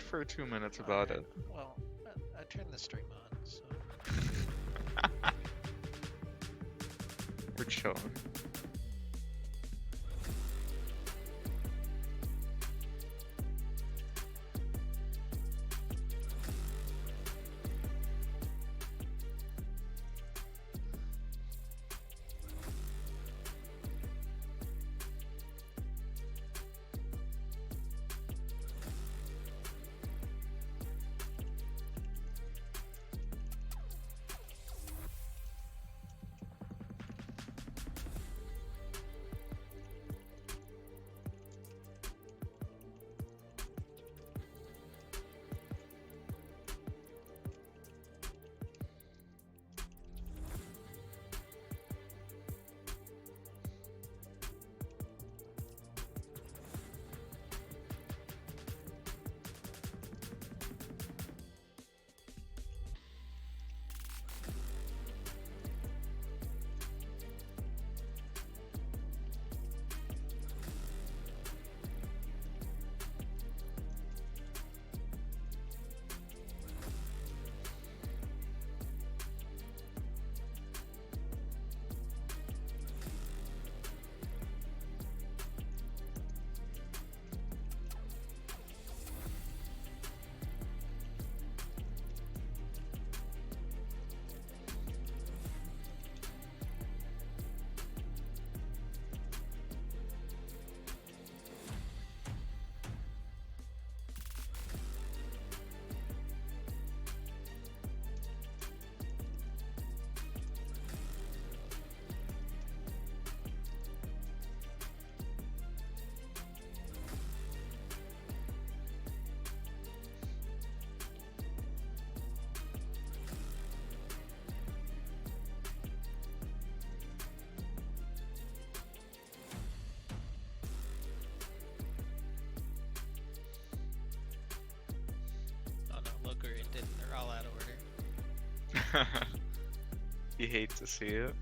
for 2 minutes about it. Well, I turned the stream on, so... We're chilling. Oh no, look where it did. They're all out of order. You hate to see it.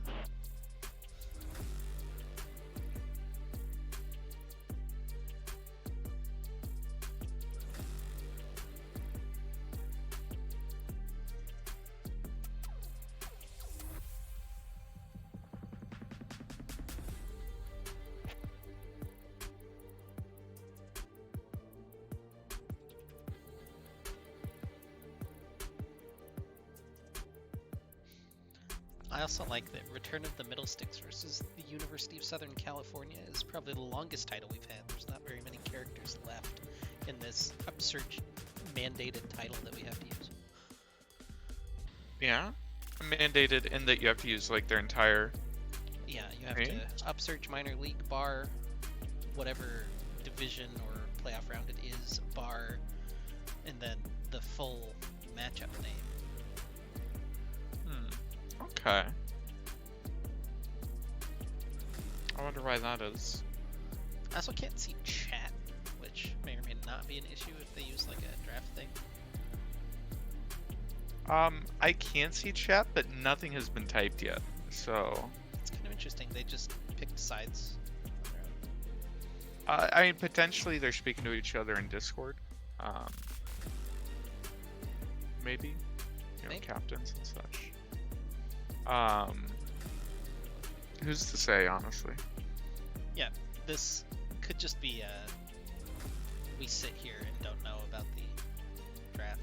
I also like that Return of the Middlesticks versus the University of Southern California is probably the longest title we've had. There's not very many characters left in this Upsurge mandated title that we have to use. Yeah? Mandated in that you have to use like their entire... Yeah, you have Right. to Upsurge minor league bar whatever division or playoff round it is, bar, and then the full matchup name. Okay. I wonder why that is. I also can't see chat, which may or may not be an issue if they use like a draft thing. I can see chat, but nothing has been typed yet, so... It's kind of interesting. They just picked sides on their own. I mean, potentially they're speaking to each other in Discord. Maybe? You know, Maybe. captains and such. Who's to say, honestly? Yeah, this could just be we sit here and don't know about the draft.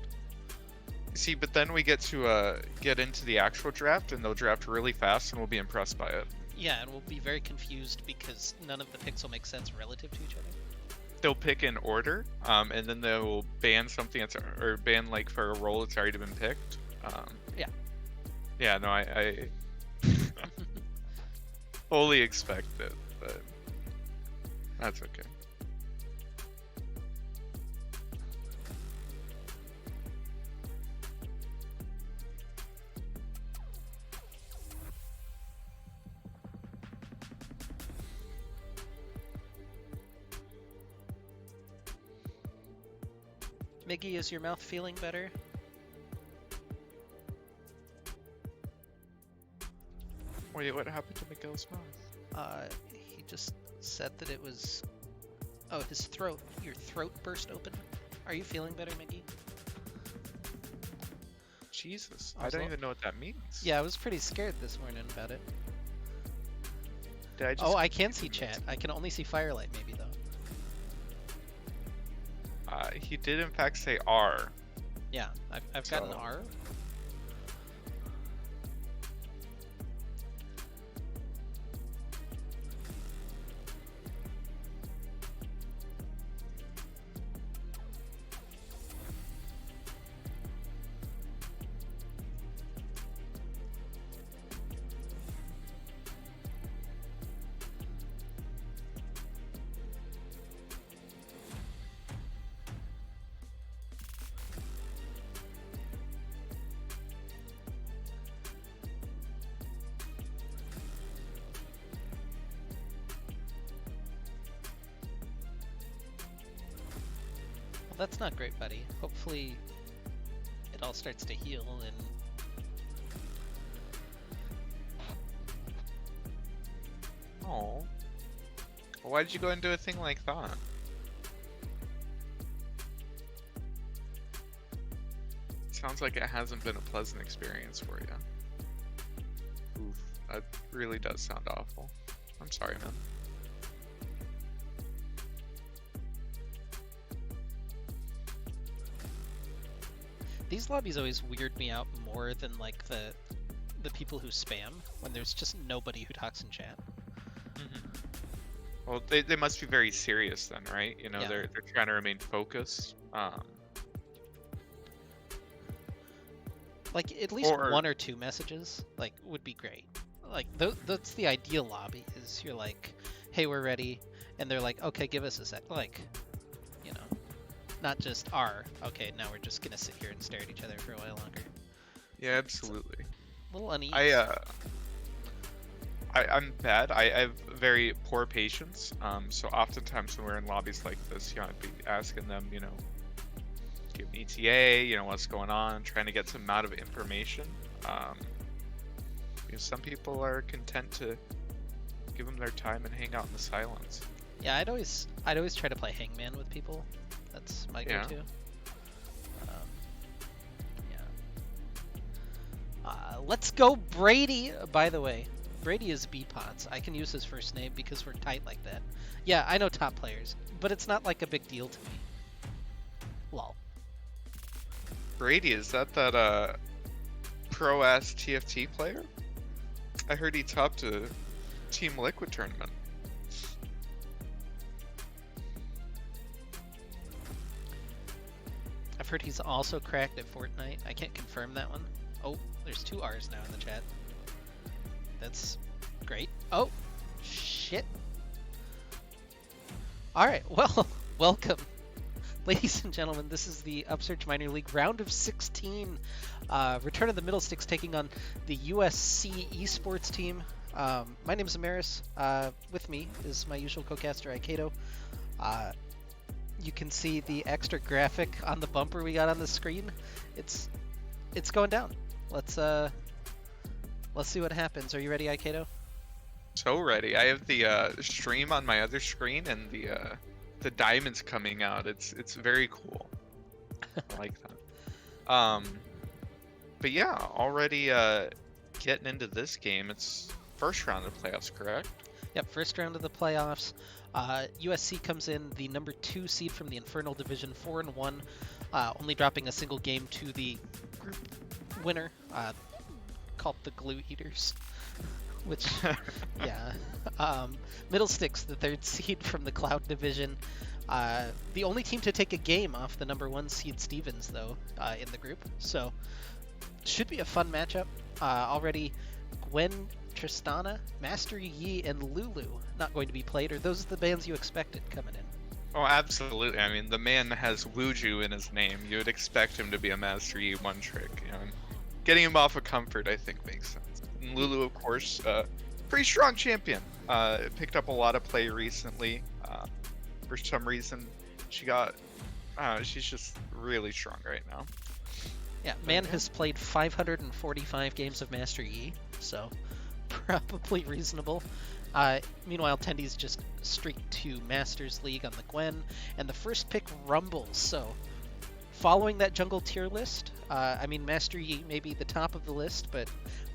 See, but then we get to get into the actual draft, and they'll draft really fast, and we'll be impressed by it. Yeah, and we'll be very confused because none of the picks will make sense relative to each other. They'll pick in order, and then they'll ban something that's, or ban like for a role that's already been picked. Yeah. Yeah, no, I fully expect it, but that's okay. Miggy, is your mouth feeling better? Wait, what happened to Miguel's mouth? He just said that it was... Oh, his throat. Your throat burst open? Are you feeling better, Miggy? Jesus, I I was don't lo- even know what that means. Yeah, I was pretty scared this morning about it. Did I just Oh, I can see confuse chat. I can only see Firelight maybe though. He did in fact say R. Yeah, I've got an So- R. Well, that's not great, buddy. Hopefully, it all starts to heal and. Oh. Well, why did you go and do a thing like that? Sounds like it hasn't been a pleasant experience for you. Oof, that really does sound awful. I'm sorry, man. These lobbies always weird me out more than like the people who spam when there's just nobody who talks in chat. Well, they must be very serious then, right? You know, Yeah. they're trying to remain focused. Like at least Or- one or two messages like would be great. Like that's the ideal lobby is you're like, hey, we're ready, and they're like, okay, give us a sec. Like, you know, not just R. Okay, now we're just gonna sit here and stare at each other for a while longer. Yeah, absolutely. A little uneasy. I'm bad. I have very poor patience. So oftentimes when we're in lobbies like this, you know, I'd be asking them, you know, give me ETA, you know, what's going on, trying to get some amount of information. Because some people are content to give them their time and hang out in the silence. Yeah, I'd always try to play Hangman with people. That's my Yeah. go-to. Let's go, Brady. By the way, Brady is B-Pots. I can use his first name because we're tight like that. Yeah, I know top players, but it's not like a big deal to me. Lol. Brady, is that pro-ass TFT player? I heard he topped a Team Liquid tournament. I've heard he's also cracked at Fortnite. I can't confirm that one. Oh, there's two R's now in the chat. That's great. Oh, shit. Alright, well, welcome. Ladies and gentlemen, this is the Upsurge Minor League round of 16. Return of the Middlesticks taking on the USC esports team. My name is Amaris. With me is my usual co-caster, Aikato. You can see the extra graphic on the bumper we got on the screen. It's going down. Let's see what happens. Are you ready, Aikato? So ready. I have the stream on my other screen and the diamonds coming out. It's very cool. I like that. But yeah, already getting into this game. It's first round of playoffs, correct? Yep, first round of the playoffs. USC comes in the number 2 seed from the Infernal Division, 4-1, only dropping a single game to the group winner, called the Glue Eaters. Which, yeah. Middlesticks, the 3rd seed from the Cloud Division. The only team to take a game off the number 1 seed Stevens, though, in the group. So, should be a fun matchup. Already, Gwen, Tristana, Master Yi, and Lulu not going to be played. Are those the bands you expected coming in? Oh, absolutely. I mean, the man has Wuju in his name. You would expect him to be a Master Yi one trick. You know, and getting him off of Comfort, I think, makes sense. And Lulu, of course, pretty strong champion. Picked up a lot of play recently. For some reason, she's just really strong right now. Yeah, man has played 545 games of Master Yi, so probably reasonable. Meanwhile, Tendy's just streaked to Masters League on the Gwen, and the first pick rumbles, so following that jungle tier list. I mean, Master Yi may be the top of the list, but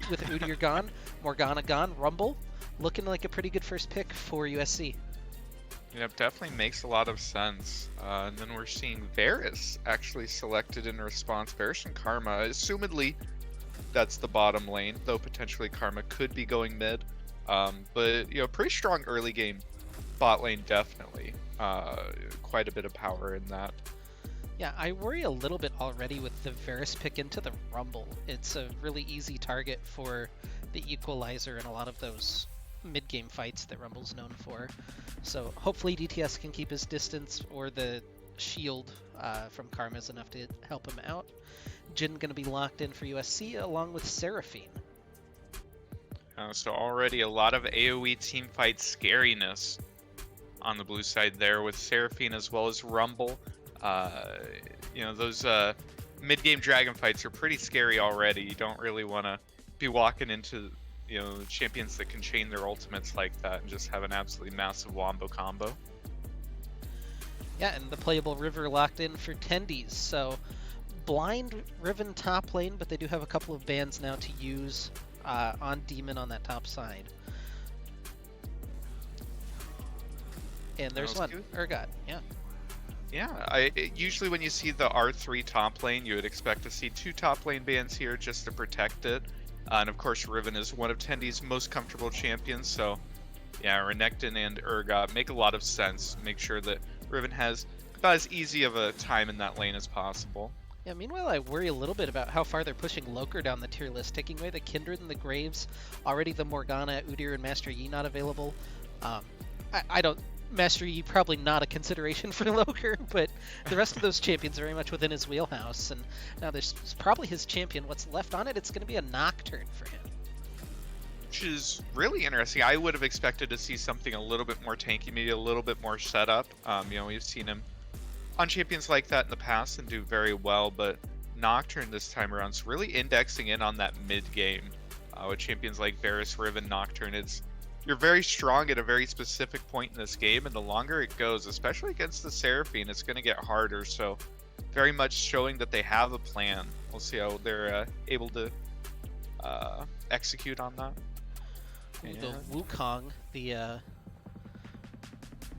with Udyr gone, Morgana gone, Rumble looking like a pretty good first pick for USC. Yep, definitely makes a lot of sense. And then we're seeing Varus actually selected in response. Varus and Karma, assumedly that's the bottom lane, though potentially Karma could be going mid. But pretty strong early game bot lane, definitely. Quite a bit of power in that. Yeah, I worry a little bit already with the Varus pick into the Rumble. It's a really easy target for the Equalizer in a lot of those mid-game fights that Rumble's known for. So hopefully DTS can keep his distance, or the shield from Karma is enough to help him out. Jhin going to be locked in for USC along with Seraphine. So already a lot of AoE teamfight scariness on the blue side there with Seraphine as well as Rumble. Those mid-game dragon fights are pretty scary already. You don't really want to be walking into champions that can chain their ultimates like that and just have an absolutely massive wombo combo. Yeah, and the playable River locked in for Tendies. So blind Riven top lane, but they do have a couple of bans now to use on Demon on that top side. And there's one, Urgot, yeah. Yeah, usually when you see the R3 top lane, you would expect to see 2 top lane bans here just to protect it. And of course, Riven is one of Tendi's most comfortable champions, so yeah, Renekton and Urgot make a lot of sense. Make sure that Riven has about as easy of a time in that lane as possible. Yeah, meanwhile, I worry a little bit about how far they're pushing Loker down the tier list, taking away the Kindred and the Graves, already the Morgana, Udyr, and Master Yi not available. I don't... Master Yi probably not a consideration for Loker, but the rest of those champions are very much within his wheelhouse, and now there's probably his champion. What's left on it, it's going to be a Nocturne for him. Which is really interesting. I would have expected to see something a little bit more tanky, maybe a little bit more setup. We've seen him on champions like that in the past and do very well, but Nocturne this time around is really indexing in on that mid game. With champions like Varus, Riven, Nocturne, you're very strong at a very specific point in this game, and the longer it goes, especially against the Seraphine, it's going to get harder. So very much showing that they have a plan. We'll see how they're able to execute on that. Ooh, the Wukong, the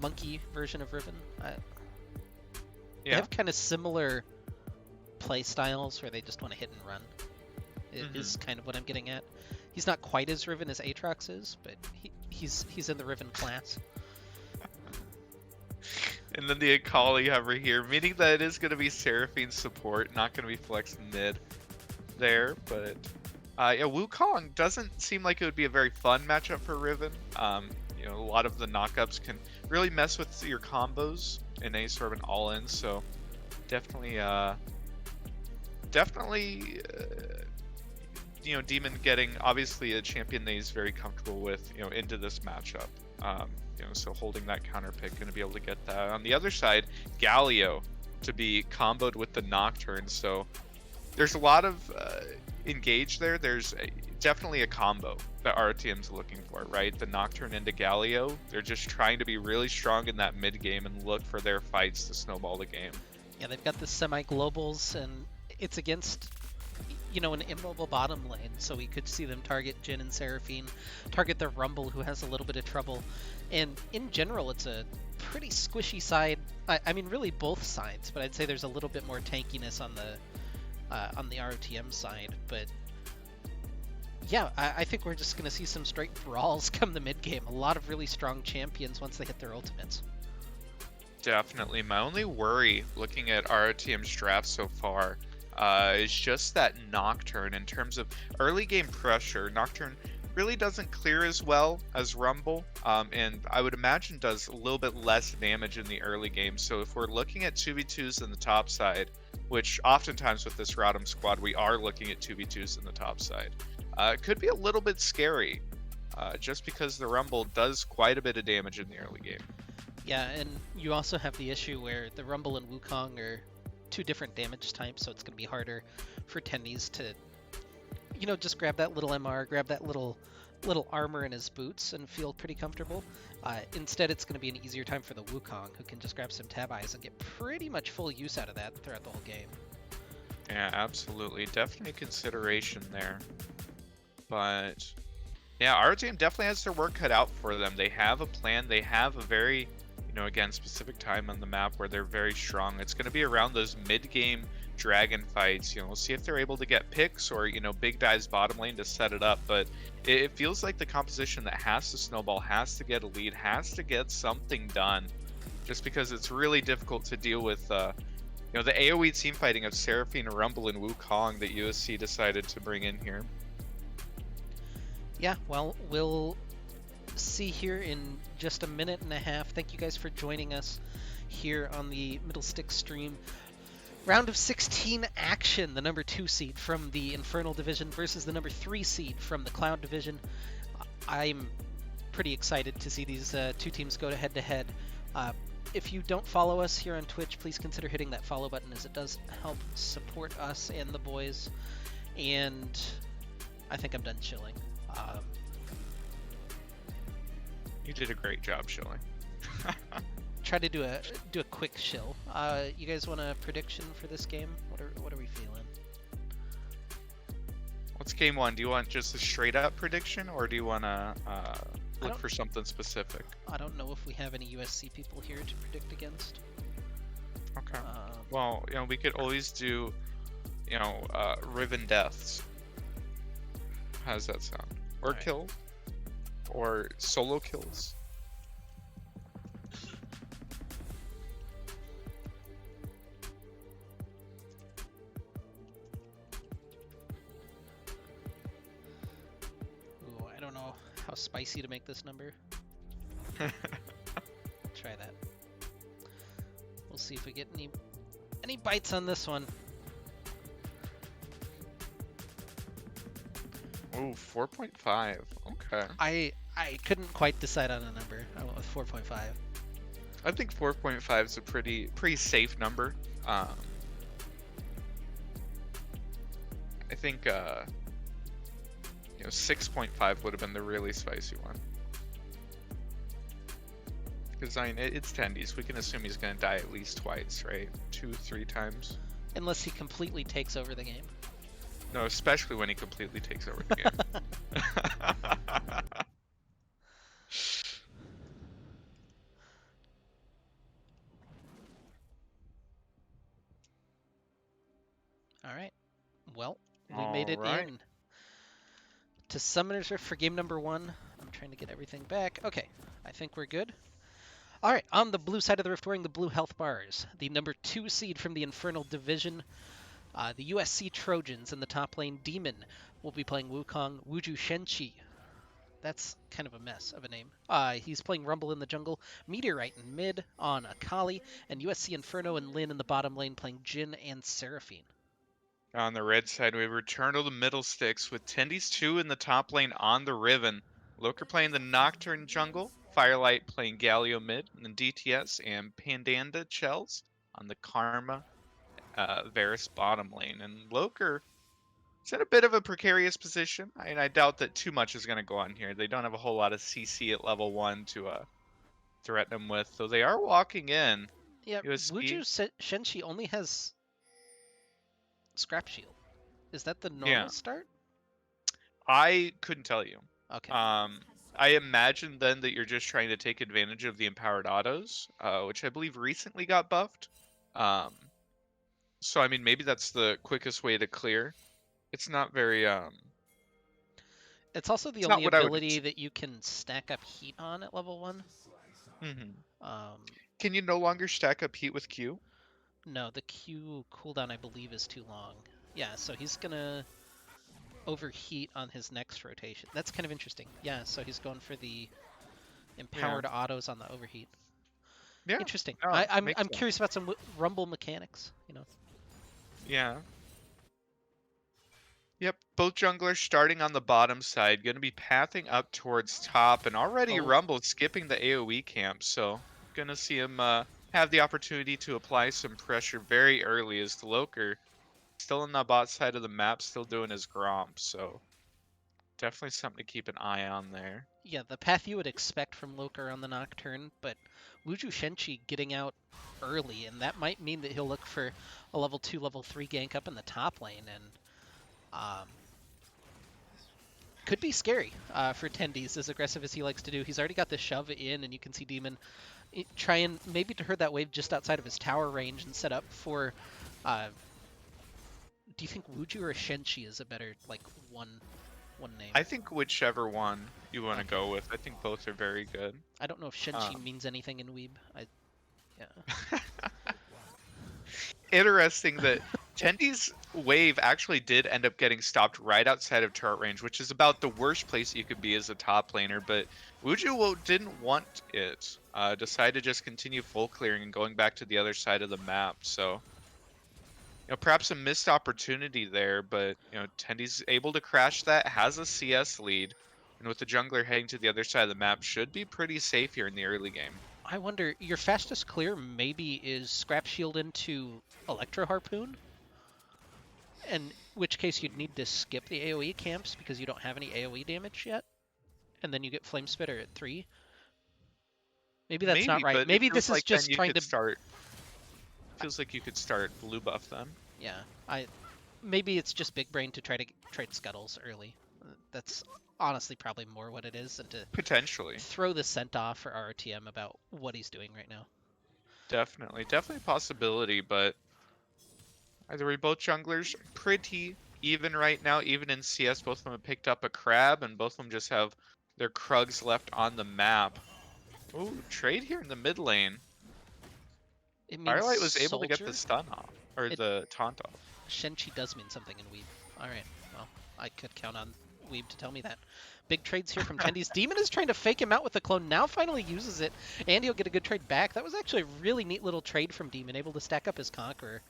monkey version of Riven. They have kind of similar play styles where they just want to hit and run. Is kind of what I'm getting at. He's not quite as Riven as Aatrox is, but he's in the Riven class. And then the Akali over here, meaning that it is going to be Seraphine's support, not going to be Flex mid there. But Wukong doesn't seem like it would be a very fun matchup for Riven. A lot of the knockups can really mess with your combos in any sort of an all-in. So definitely, Demon getting obviously a champion that he's very comfortable with, into this matchup. So holding that counter pick, going to be able to get that. On the other side, Galio to be comboed with the Nocturne. So there's a lot of engage there. There's definitely a combo that RTM's looking for, right? The Nocturne into Galio. They're just trying to be really strong in that mid game and look for their fights to snowball the game. Yeah, they've got the semi-globals, and it's against an immobile bottom lane, so we could see them target Jhin and Seraphine, target the Rumble, who has a little bit of trouble. And in general, it's a pretty squishy side. I mean, really both sides, but I'd say there's a little bit more tankiness on the ROTM side. But yeah, I think we're just going to see some straight brawls come the mid game. A lot of really strong champions once they hit their ultimates. Definitely. My only worry looking at ROTM's draft so far is just that Nocturne. In terms of early game pressure, Nocturne really doesn't clear as well as Rumble, and I would imagine does a little bit less damage in the early game. So if we're looking at 2v2s in the top side, which oftentimes with this Rotom squad we are looking at 2v2s in the top side, it could be a little bit scary, just because the Rumble does quite a bit of damage in the early game. Yeah, and you also have the issue where the Rumble and Wukong are 2 different damage types, so it's going to be harder for Tendies to, just grab that little MR, grab that little little armor in his boots and feel pretty comfortable. Instead, it's going to be an easier time for the Wukong, who can just grab some tab eyes and get pretty much full use out of that throughout the whole game. Yeah, absolutely. Definitely consideration there. But yeah, our team definitely has their work cut out for them. They have a plan. They have a very, again, specific time on the map where they're very strong. It's going to be around those mid-game dragon fights. We'll see if they're able to get picks or, big dives bottom lane to set it up. But it feels like the composition that has to snowball, has to get a lead, has to get something done. Just because it's really difficult to deal with, the AoE team fighting of Seraphine, Rumble, and Wukong that USC decided to bring in here. Yeah, well, we'll see here in just a minute and a half. Thank you guys for joining us here on the Middlesticks stream. Round of 16 action, the number 2 seed from the Infernal Division versus the number 3 seed from the Cloud Division. I'm pretty excited to see these two teams go head-to-head. If you don't follow us here on Twitch, please consider hitting that follow button, as it does help support us and the boys. And I think I'm done chilling. You did a great job, Shilling. Try to do a quick shill. You guys want a prediction for this game? What are we feeling? What's game one? Do you want just a straight up prediction, or do you want to look for something specific? I don't know if we have any USC people here to predict against. Okay. Well, we could always do, Riven deaths. How does that sound? Or right. Kill, or solo kills. Ooh, I don't know how spicy to make this number. Try that. We'll see if we get any bites on this one. Ooh, 4.5. Okay. I couldn't quite decide on a number. I went with 4.5. I think 4.5 is a pretty safe number. I think 6.5 would have been the really spicy one. Because it's Tendies. We can assume he's going to die at least twice, right? 2-3 times. Unless he completely takes over the game. No, especially when he completely takes over the game. All right. Well, we made it in to Summoner's Rift for game number 1. I'm trying to get everything back. Okay, I think we're good. All right, on the blue side of the rift, wearing the blue health bars, the number 2 seed from the Infernal Division, the USC Trojans in the top lane. Demon will be playing Wukong Wuju Shenchi. That's kind of a mess of a name. He's playing Rumble in the jungle, Meteorite in mid on Akali, and USC Inferno and Lin in the bottom lane playing Jhin and Seraphine. On the red side, we return to the Middlesticks with Tendies 2 in the top lane on the Riven. Loker playing the Nocturne jungle, Firelight playing Galio mid, and then DTS and Pandanda Chels on the Karma Varus bottom lane. And Loker is in a bit of a precarious position. I doubt that too much is going to go on here. They don't have a whole lot of CC at level 1 to threaten them with, though they are walking in. Yeah, Wuju Shenchi only has Scrap Shield. Is that the normal start? I couldn't tell you. Okay. I imagine then that you're just trying to take advantage of the empowered autos, which I believe recently got buffed. So I mean, maybe that's the quickest way to clear. It's not very. It's also the only ability that you can stack up heat on at level 1. Mm-hmm. Can you no longer stack up heat with Q? No, the Q cooldown I believe is too long. Yeah, so he's gonna overheat on his next rotation. That's kind of interesting. Yeah, so he's going for the empowered autos on the overheat. Yeah. Interesting. No, I'm curious about some Rumble mechanics, Yeah. Yep, both junglers starting on the bottom side, going to be pathing up towards top, and already Rumble skipping the AoE camp, so going to see him have the opportunity to apply some pressure very early as the Loker still on the bot side of the map, still doing his Gromp, so definitely something to keep an eye on there. Yeah, the path you would expect from Loker on the Nocturne, but Wuju Shenchi getting out early, and that might mean that he'll look for a level 2, level 3 gank up in the top lane, and um, could be scary for Tendies, as aggressive as he likes to do. He's already got the shove in, and you can see Demon try and maybe to herd that wave just outside of his tower range and set up for... do you think Wuju or Shenchi is a better, like, one name? I think whichever one you want to Okay. go with. I think both are very good. I don't know if Shenchi means anything in Weeb. Yeah. Interesting that Tendi's wave actually did end up getting stopped right outside of turret range, which is about the worst place you could be as a top laner, but didn't want it. Decided to just continue full clearing and going back to the other side of the map, so perhaps a missed opportunity there, but Tendi's able to crash that, has a CS lead, and with the jungler heading to the other side of the map, should be pretty safe here in the early game. I wonder, your fastest clear maybe is Scrap Shield into Electro Harpoon? In which case you'd need to skip the AoE camps because you don't have any AoE damage yet? And then you get Flame Spitter at 3? Maybe that's not Maybe, right. but it Maybe feels this is like then just you trying could to... start. Feels like you could start blue buff them. Yeah, maybe it's just big brain to try to trade scuttles early. That's honestly probably more what it is than to Potentially. throw the scent off for ROTM about what he's doing right now. Definitely a possibility, but either way, both junglers pretty even right now. Even in CS, both of them have picked up a crab, and both of them just have their Krugs left on the map. Ooh, trade here in the mid lane. It means Firelight was able to get the soldier. stun off, or It the taunt off. Shenchi does mean something in Weeb. Alright, well, I could count on Weeb to tell me that. Big trades here from Tendies. Demon is trying to fake him out with the clone, now finally uses it, and he'll get a good trade back. That was actually a really neat little trade from Demon, able to stack up his Conqueror.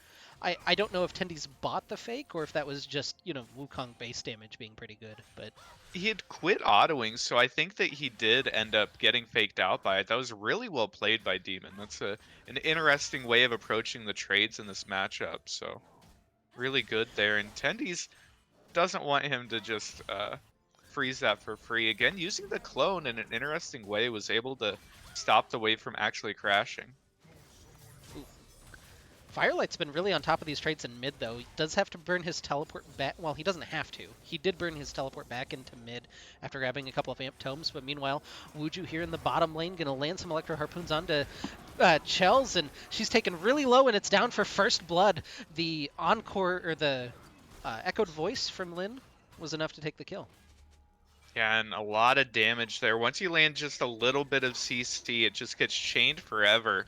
I don't know if Tendies bought the fake, or if that was just, Wukong base damage being pretty good, but... He had quit autoing, so I think that he did end up getting faked out by it. That was really well played by Demon. That's an interesting way of approaching the trades in this matchup, so really good there. And Tendies doesn't want him to just freeze that for free. Again, using the clone in an interesting way, was able to stop the wave from actually crashing. Ooh. Firelight's been really on top of these trades in mid, though. He does have to burn his teleport back. Well, he doesn't have to. He did burn his teleport back into mid after grabbing a couple of amp tomes, but meanwhile, Wuju here in the bottom lane gonna land some Electro Harpoons onto Chels, and she's taken really low, and it's down for first blood. The encore, or the echoed voice from Lin was enough to take the kill. Yeah, and a lot of damage there. Once you land just a little bit of CC, it just gets chained forever.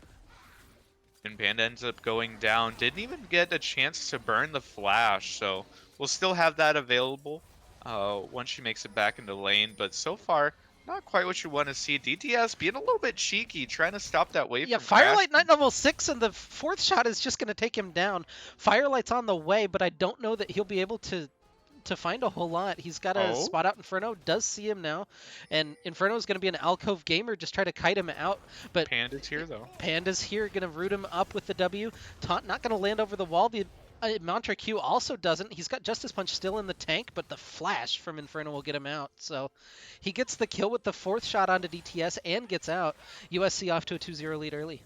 And Panda ends up going down. Didn't even get a chance to burn the flash, so we'll still have that available once she makes it back into lane. But so far, not quite what you want to see. DTS being a little bit cheeky, trying to stop that wave Yeah, from Firelight crashing. Knight level 6, and the fourth shot is just going to take him down. Firelight's on the way, but I don't know that he'll be able to find a whole lot. He's got to Oh, spot out Inferno, does see him now, and Inferno is going to be an alcove gamer, just try to kite him out, but Panda's here though. Panda's here, going to root him up with the W. Taunt not going to land over the wall. The Mantra Q also doesn't. He's got Justice Punch still in the tank, but the flash from Inferno will get him out. So he gets the kill with the fourth shot onto DTS and gets out. USC off to a 2-0 lead early.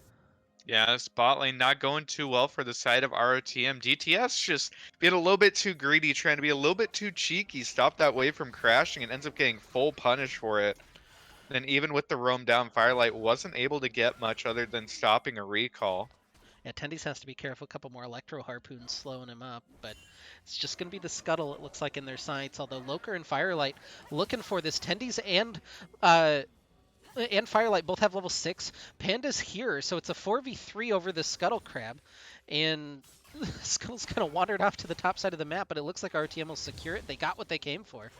Yeah, spot lane not going too well for the side of ROTM. DTS just being a little bit too greedy, trying to be a little bit too cheeky, stop that wave from crashing, and ends up getting full punish for it. Then even with the roam down, Firelight wasn't able to get much other than stopping a recall. Yeah, Tendies has to be careful. A couple more Electro Harpoons slowing him up, but it's just going to be the Scuttle, it looks like, in their sights. Although Loker and Firelight looking for this. Tendies and Firelight both have level 6. Panda's here, so it's a 4v3 over the Scuttle Crab. And Scuttle's kind of wandered off to the top side of the map, but it looks like RTM will secure it. They got what they came for.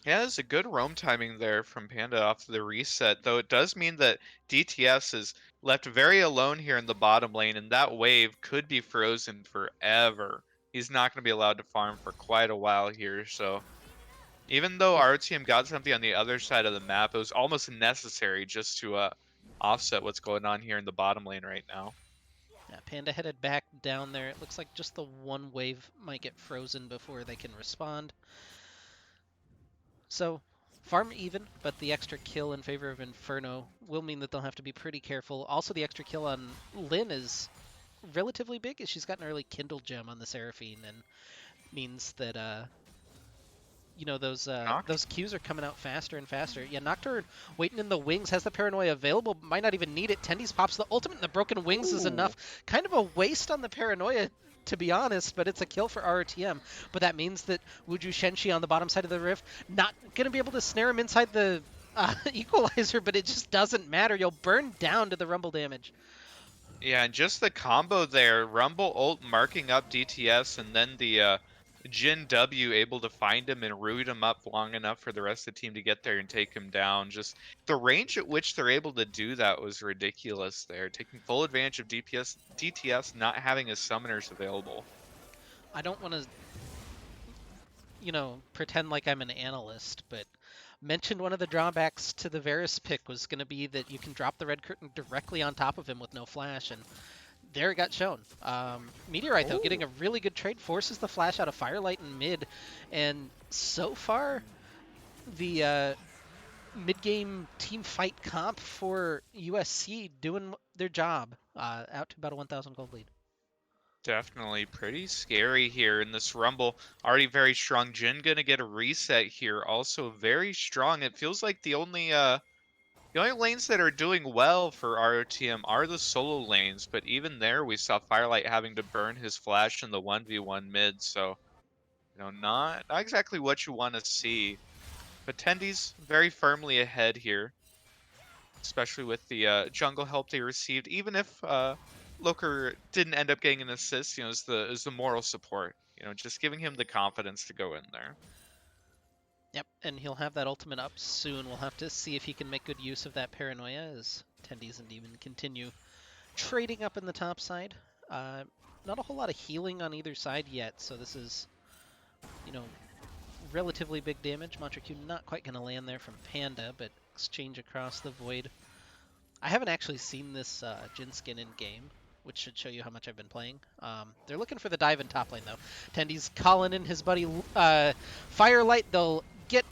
Yeah, there's a good roam timing there from Panda off the reset, though it does mean that DTS is left very alone here in the bottom lane, and that wave could be frozen forever. He's not going to be allowed to farm for quite a while here, so even though our team got something on the other side of the map, it was almost necessary just to offset what's going on here in the bottom lane right now. Yeah, Panda headed back down there. It looks like just the one wave might get frozen before they can respond. So, farm even, but the extra kill in favor of Inferno will mean that they'll have to be pretty careful. Also, the extra kill on Lynn is relatively big, as she's got an early Kindle gem on the Seraphine, and means that those Qs are coming out faster and faster. Yeah, Nocturne waiting in the wings, has the Paranoia available, might not even need it. Tendies pops the ultimate, and the Broken Wings is enough. Kind of a waste on the Paranoia, to be honest, but it's a kill for ROTM. But that means that Wuju Shenshi on the bottom side of the rift, not going to be able to snare him inside the equalizer, but it just doesn't matter. You'll burn down to the Rumble damage. Yeah, and just the combo there, Rumble ult marking up DTS, and then the Jin W able to find him and root him up long enough for the rest of the team to get there and take him down. Just the range at which they're able to do that was ridiculous there, taking full advantage of DTS not having his summoners available. I don't want to, pretend like I'm an analyst, but mentioned one of the drawbacks to the Varus pick was going to be that you can drop the red curtain directly on top of him with no flash, and there it got shown. Meteorite, though, getting a really good trade, forces the flash out of Firelight in mid, and so far, the mid-game team fight comp for USC doing their job, out to about a 1,000 gold lead. Definitely pretty scary here in this Rumble. Already very strong. Jin gonna get a reset here. Also very strong. It feels like the only lanes that are doing well for ROTM are the solo lanes, but even there we saw Firelight having to burn his flash in the 1v1 mid, so not exactly what you want to see. But Tendi's very firmly ahead here, especially with the jungle help they received. Even if Loker didn't end up getting an assist, is the moral support. Just giving him the confidence to go in there. Yep, and he'll have that ultimate up soon. We'll have to see if he can make good use of that Paranoia as Tendies and Demon continue trading up in the top side. Not a whole lot of healing on either side yet, so this is, relatively big damage. Mantra Q not quite going to land there from Panda, but exchange across the Void. I haven't actually seen this Jin skin in game, which should show you how much I've been playing. They're looking for the dive in top lane, though. Tendi's calling in his buddy Firelight. They'll get...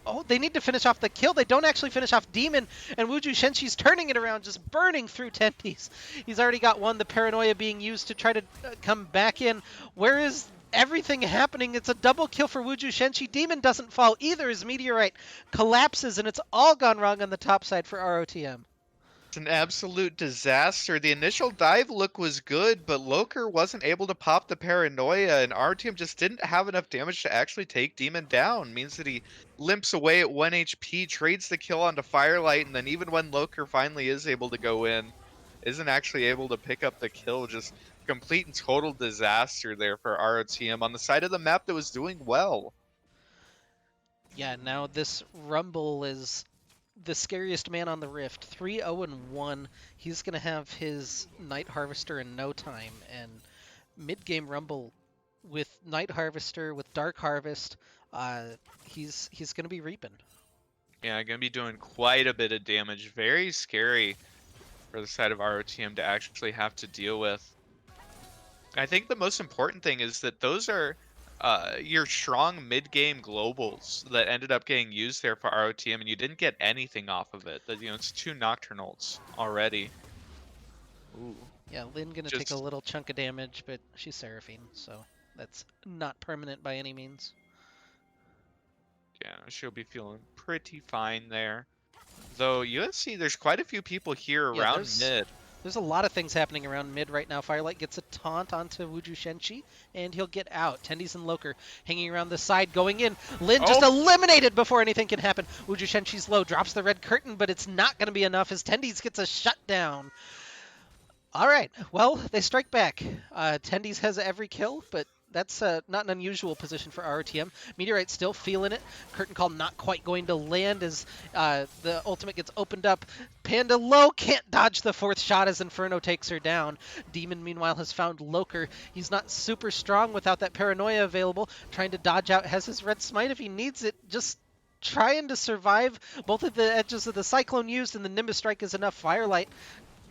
Oh, they need to finish off the kill. They don't actually finish off Demon, and Wuju Shenshi's turning it around, just burning through Tendi's. He's already got one, the Paranoia being used to try to come back in. Where is everything happening? It's a double kill for Wuju Shenshi. Demon doesn't fall either as Meteorite collapses, and it's all gone wrong on the top side for ROTM. It's an absolute disaster. The initial dive look was good, but Loker wasn't able to pop the Paranoia, and our team just didn't have enough damage to actually take Demon down. Means that he limps away at 1 HP, trades the kill onto Firelight, and then even when Loker finally is able to go in, isn't actually able to pick up the kill. Just complete and total disaster there for ROTM on the side of the map that was doing well. Yeah, now this Rumble is the scariest man on the Rift. 3-0-1. He's going to have his Night Harvester in no time. And mid-game Rumble with Night Harvester, with Dark Harvest, he's going to be reaping. Yeah, going to be doing quite a bit of damage. Very scary for the side of ROTM to actually have to deal with. I think the most important thing is that those are your strong mid-game globals that ended up getting used there for ROTM, and you didn't get anything off of it. It's 2 Nocturnals already. Ooh. Yeah, Lynn gonna take a little chunk of damage, but she's Seraphine, so that's not permanent by any means. Yeah, she'll be feeling pretty fine there. Though USC, there's quite a few people here around mid. There's a lot of things happening around mid right now. Firelight gets a taunt onto Wuju Shenshi, and he'll get out. Tendies and Loker hanging around the side, going in. Lin just eliminated before anything can happen. Wuju Shenshi's low, drops the red curtain, but it's not going to be enough as Tendies gets a shutdown. All right, well, they strike back. Tendies has every kill, but that's not an unusual position for ROTM. Meteorite still feeling it. Curtain call not quite going to land as the ultimate gets opened up. Panda low, can't dodge the 4th shot as Inferno takes her down. Demon, meanwhile, has found Loker. He's not super strong without that Paranoia available. Trying to dodge out, has his red smite if he needs it. Just trying to survive. Both of the edges of the Cyclone used, and the Nimbus Strike is enough. Firelight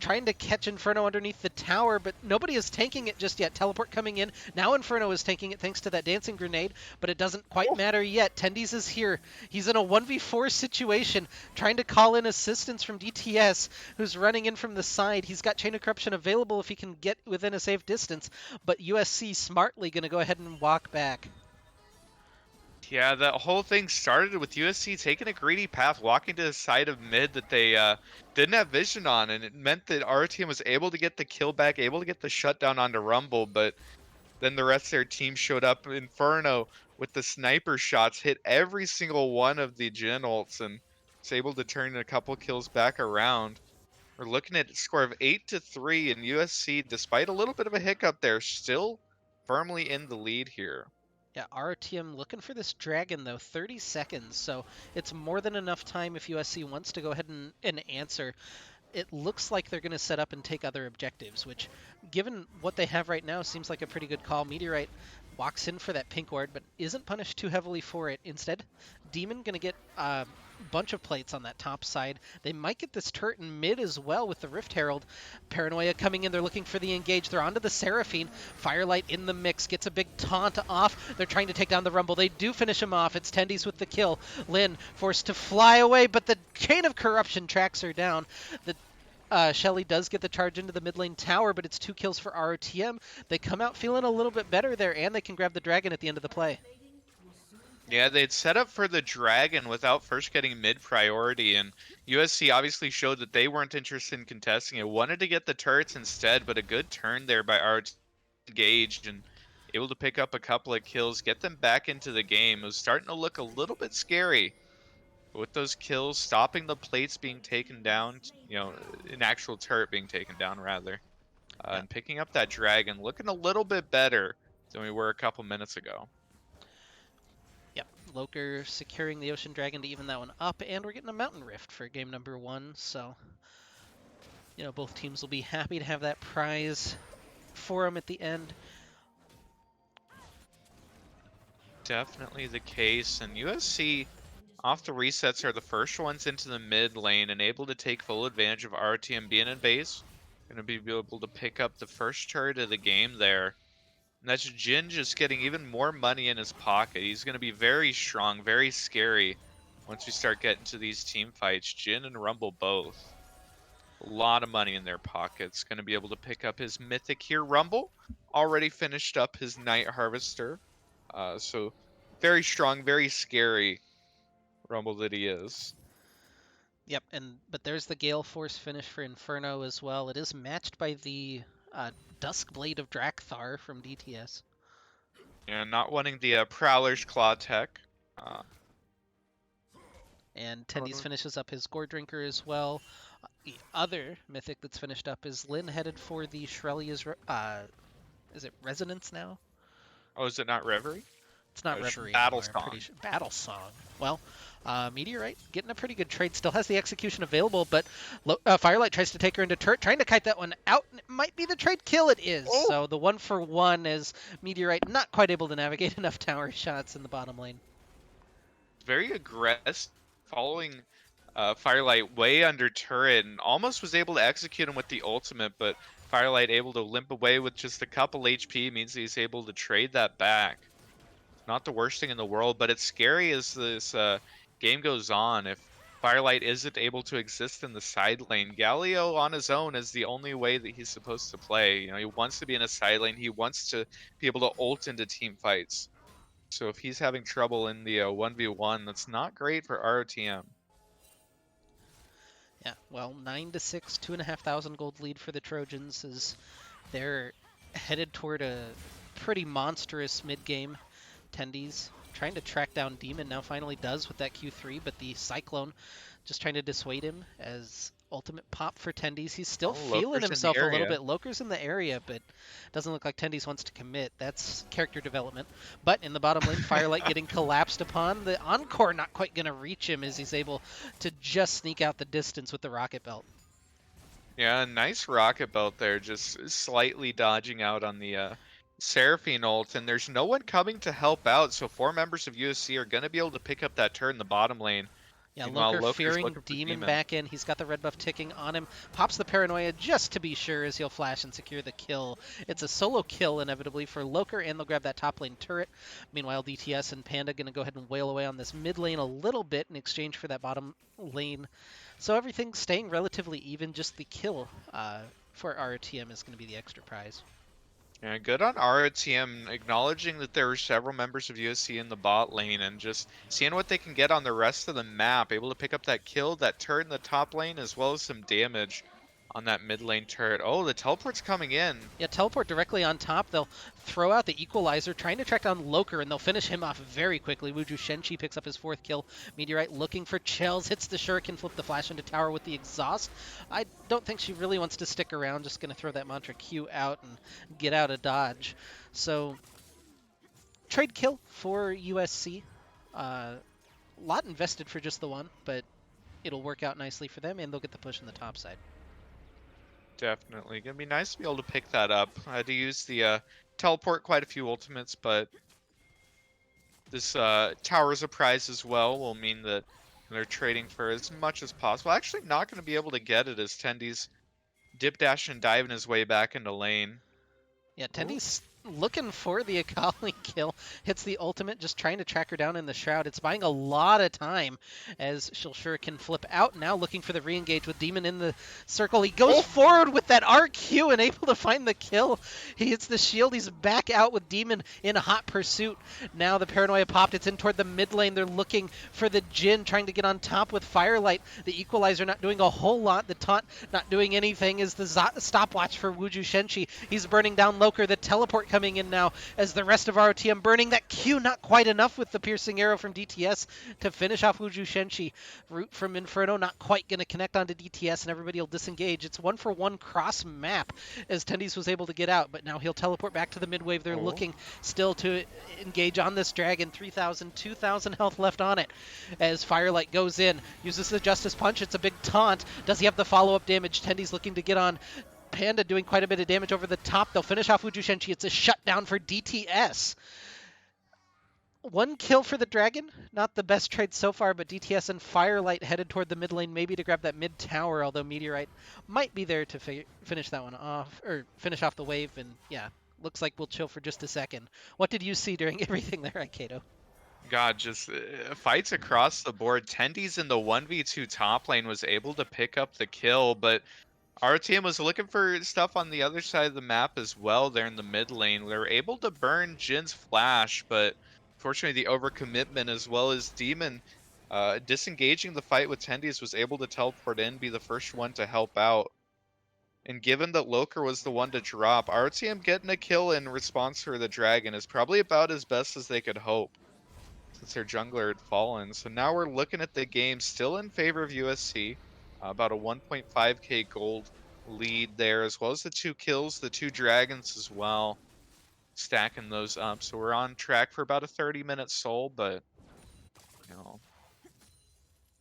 trying to catch Inferno underneath the tower, but nobody is tanking it just yet. Teleport coming in. Now Inferno is tanking it thanks to that dancing grenade, but it doesn't quite matter yet. Tendies is here. He's in a 1v4 situation, trying to call in assistance from DTS, who's running in from the side. He's got Chain of Corruption available if he can get within a safe distance, but USC smartly going to go ahead and walk back. Yeah, that whole thing started with USC taking a greedy path, walking to the side of mid that they didn't have vision on, and it meant that our team was able to get the kill back, able to get the shutdown onto Rumble, but then the rest of their team showed up. Inferno with the sniper shots hit every single one of the Jin ults and was able to turn a couple kills back around. We're looking at a score of 8-3, and USC, despite a little bit of a hiccup there, still firmly in the lead here. Yeah, RTM looking for this dragon, though. 30 seconds, so it's more than enough time if USC wants to go ahead and answer. It looks like they're going to set up and take other objectives, which, given what they have right now, seems like a pretty good call. Meteorite walks in for that pink ward, but isn't punished too heavily for it. Instead, Demon going to get a bunch of plates on that top side. They might get this turret in mid as well with the Rift Herald. Paranoia coming in. They're looking for the engage. They're onto the Seraphine. Firelight in the mix. Gets a big taunt off. They're trying to take down the Rumble. They do finish him off. It's Tendies with the kill. Lin forced to fly away, but the Chain of Corruption tracks her down. The Shelly does get the charge into the mid lane tower, but it's 2 kills for ROTM. They come out feeling a little bit better there, and they can grab the dragon at the end of the play. Yeah, they'd set up for the dragon without first getting mid priority, and USC obviously showed that they weren't interested in contesting it. Wanted to get the turrets instead, but a good turn there by ROTM, engaged and able to pick up a couple of kills, get them back into the game. It was starting to look a little bit scary. With those kills, stopping the plates being taken down, an actual turret being taken down rather, and picking up that dragon, looking a little bit better than we were a couple minutes ago. Yep, Loker securing the Ocean Dragon to even that one up, and we're getting a Mountain Rift for game number 1, so, both teams will be happy to have that prize for them at the end. Definitely the case, and USC off the resets are the first ones into the mid lane and able to take full advantage of RTM being in base. Going to be able to pick up the first turret of the game there. And that's Jin just getting even more money in his pocket. He's going to be very strong, very scary once we start getting to these team fights. Jin and Rumble both. A lot of money in their pockets. Going to be able to pick up his mythic here. Rumble already finished up his Night Harvester. So very strong, very scary Rumble that he is. Yep, but there's the Gale Force finish for Inferno as well. It is matched by the Duskblade of Drakthar from DTS. Yeah, not wanting the Prowler's Claw tech. And Tendies finishes up his Gore Drinker as well. The other mythic that's finished up is Lin headed for the Shrellia's, is it Resonance now? Oh, is it not Reverie? It's not Reverie Battle anymore, Song. sure. Battle Song. Well, Meteorite getting a pretty good trade. Still has the execution available, but Firelight tries to take her into turret, trying to kite that one out. And it might be the trade kill. It is. Oh. So the 1-for-1 is Meteorite not quite able to navigate enough tower shots in the bottom lane. Very aggressive, following Firelight way under turret, and almost was able to execute him with the ultimate, but Firelight able to limp away with just a couple HP means he's able to trade that back. Not the worst thing in the world, but it's scary as this game goes on. If Firelight isn't able to exist in the side lane, Galio on his own is the only way that he's supposed to play. He wants to be in a side lane. He wants to be able to ult into team fights. So if he's having trouble in the 1v1, that's not great for ROTM. Yeah, well, 9-6, 2,500 gold lead for the Trojans as they're headed toward a pretty monstrous mid-game. Tendies trying to track down Demon, now finally does with that Q3, but the Cyclone just trying to dissuade him as ultimate pop for Tendies. He's still feeling himself a little bit. Loker's in the area, but doesn't look like Tendies wants to commit. That's character development. But in the bottom lane, Firelight getting collapsed upon. The Encore not quite going to reach him as he's able to just sneak out the distance with the Rocket Belt. Yeah, nice Rocket Belt there, just slightly dodging out on the Seraphine ult, and there's no one coming to help out, so 4 members of USC are going to be able to pick up that turret in the bottom lane. Yeah, Meanwhile, Loker Loker's fearing looking for Demon Demon. back in. He's got the red buff ticking on him. Pops the Paranoia just to be sure as he'll flash and secure the kill. It's a solo kill inevitably for Loker, and they'll grab that top lane turret. Meanwhile, DTS and Panda going to go ahead and wail away on this mid lane a little bit in exchange for that bottom lane. So everything's staying relatively even. Just the kill for RTM is going to be the extra prize. Yeah, good on ROTM acknowledging that there were several members of USC in the bot lane and just seeing what they can get on the rest of the map. Able to pick up that kill, that turret in the top lane, as well as some damage on that mid lane turret. Oh, the teleport's coming in. Yeah, teleport directly on top. They'll throw out the equalizer, trying to track down Loker, and they'll finish him off very quickly. Wuju Shenchi picks up his 4th kill. Meteorite looking for Chels, hits the shuriken, flip the flash into tower with the exhaust. I don't think she really wants to stick around, just going to throw that mantra Q out and get out of dodge. So, trade kill for USC. Lot invested for just the one, but it'll work out nicely for them, and they'll get the push on the top side. Definitely. Gonna be nice to be able to pick that up. I had to use the teleport quite a few ultimates, but this Tower's a prize as well will mean that they're trading for as much as possible. Actually not going to be able to get it as Tendy's dip dash and diving his way back into lane. Yeah, Ooh. Tendy's looking for the Akali kill. Hits the ultimate, just trying to track her down in the Shroud. It's buying a lot of time as she'll sure can flip out. Now looking for the re-engage with Demon in the circle. He goes forward with that RQ and able to find the kill. He hits the shield. He's back out with Demon in hot pursuit. Now the Paranoia popped. It's in toward the mid lane. They're looking for the Jin, trying to get on top with Firelight. The Equalizer not doing a whole lot. The taunt not doing anything is the stopwatch for Wuju Shenchi. He's burning down Loker. The teleport coming in now as the rest of ROTM burning. That Q not quite enough with the piercing arrow from DTS to finish off Wuju Shenchi. Root from Inferno not quite going to connect onto DTS, and everybody will disengage. It's 1-for-1 cross map as Tendies was able to get out, but now he'll teleport back to the mid wave. They're looking still to engage on this dragon. 3,000, 2,000 health left on it as Firelight goes in, uses the Justice Punch. It's a big taunt. Does he have the follow-up damage? Tendies looking to get on Panda, doing quite a bit of damage over the top. They'll finish off Wuju Shenchi. It's a shutdown for DTS. 1 kill for the Dragon. Not the best trade so far, but DTS and Firelight headed toward the mid lane, maybe to grab that mid tower, although Meteorite might be there to finish that one off, or finish off the wave. And yeah, looks like we'll chill for just a second. What did you see during everything there, Kato? God, just fights across the board. Tendy's in the 1v2 top lane was able to pick up the kill, but our team was looking for stuff on the other side of the map as well there in the mid lane. We were able to burn Jin's flash, but unfortunately the overcommitment as well as Demon disengaging the fight with Tendy's was able to teleport in, be the first one to help out. And given that Loker was the one to drop, RTM getting a kill in response for the Dragon is probably about as best as they could hope, since their jungler had fallen. So now we're looking at the game still in favor of USC. About a 1.5k gold lead there, as well as the 2 kills, the 2 dragons as well. Stacking those up. So we're on track for about a 30-minute soul, but, you know,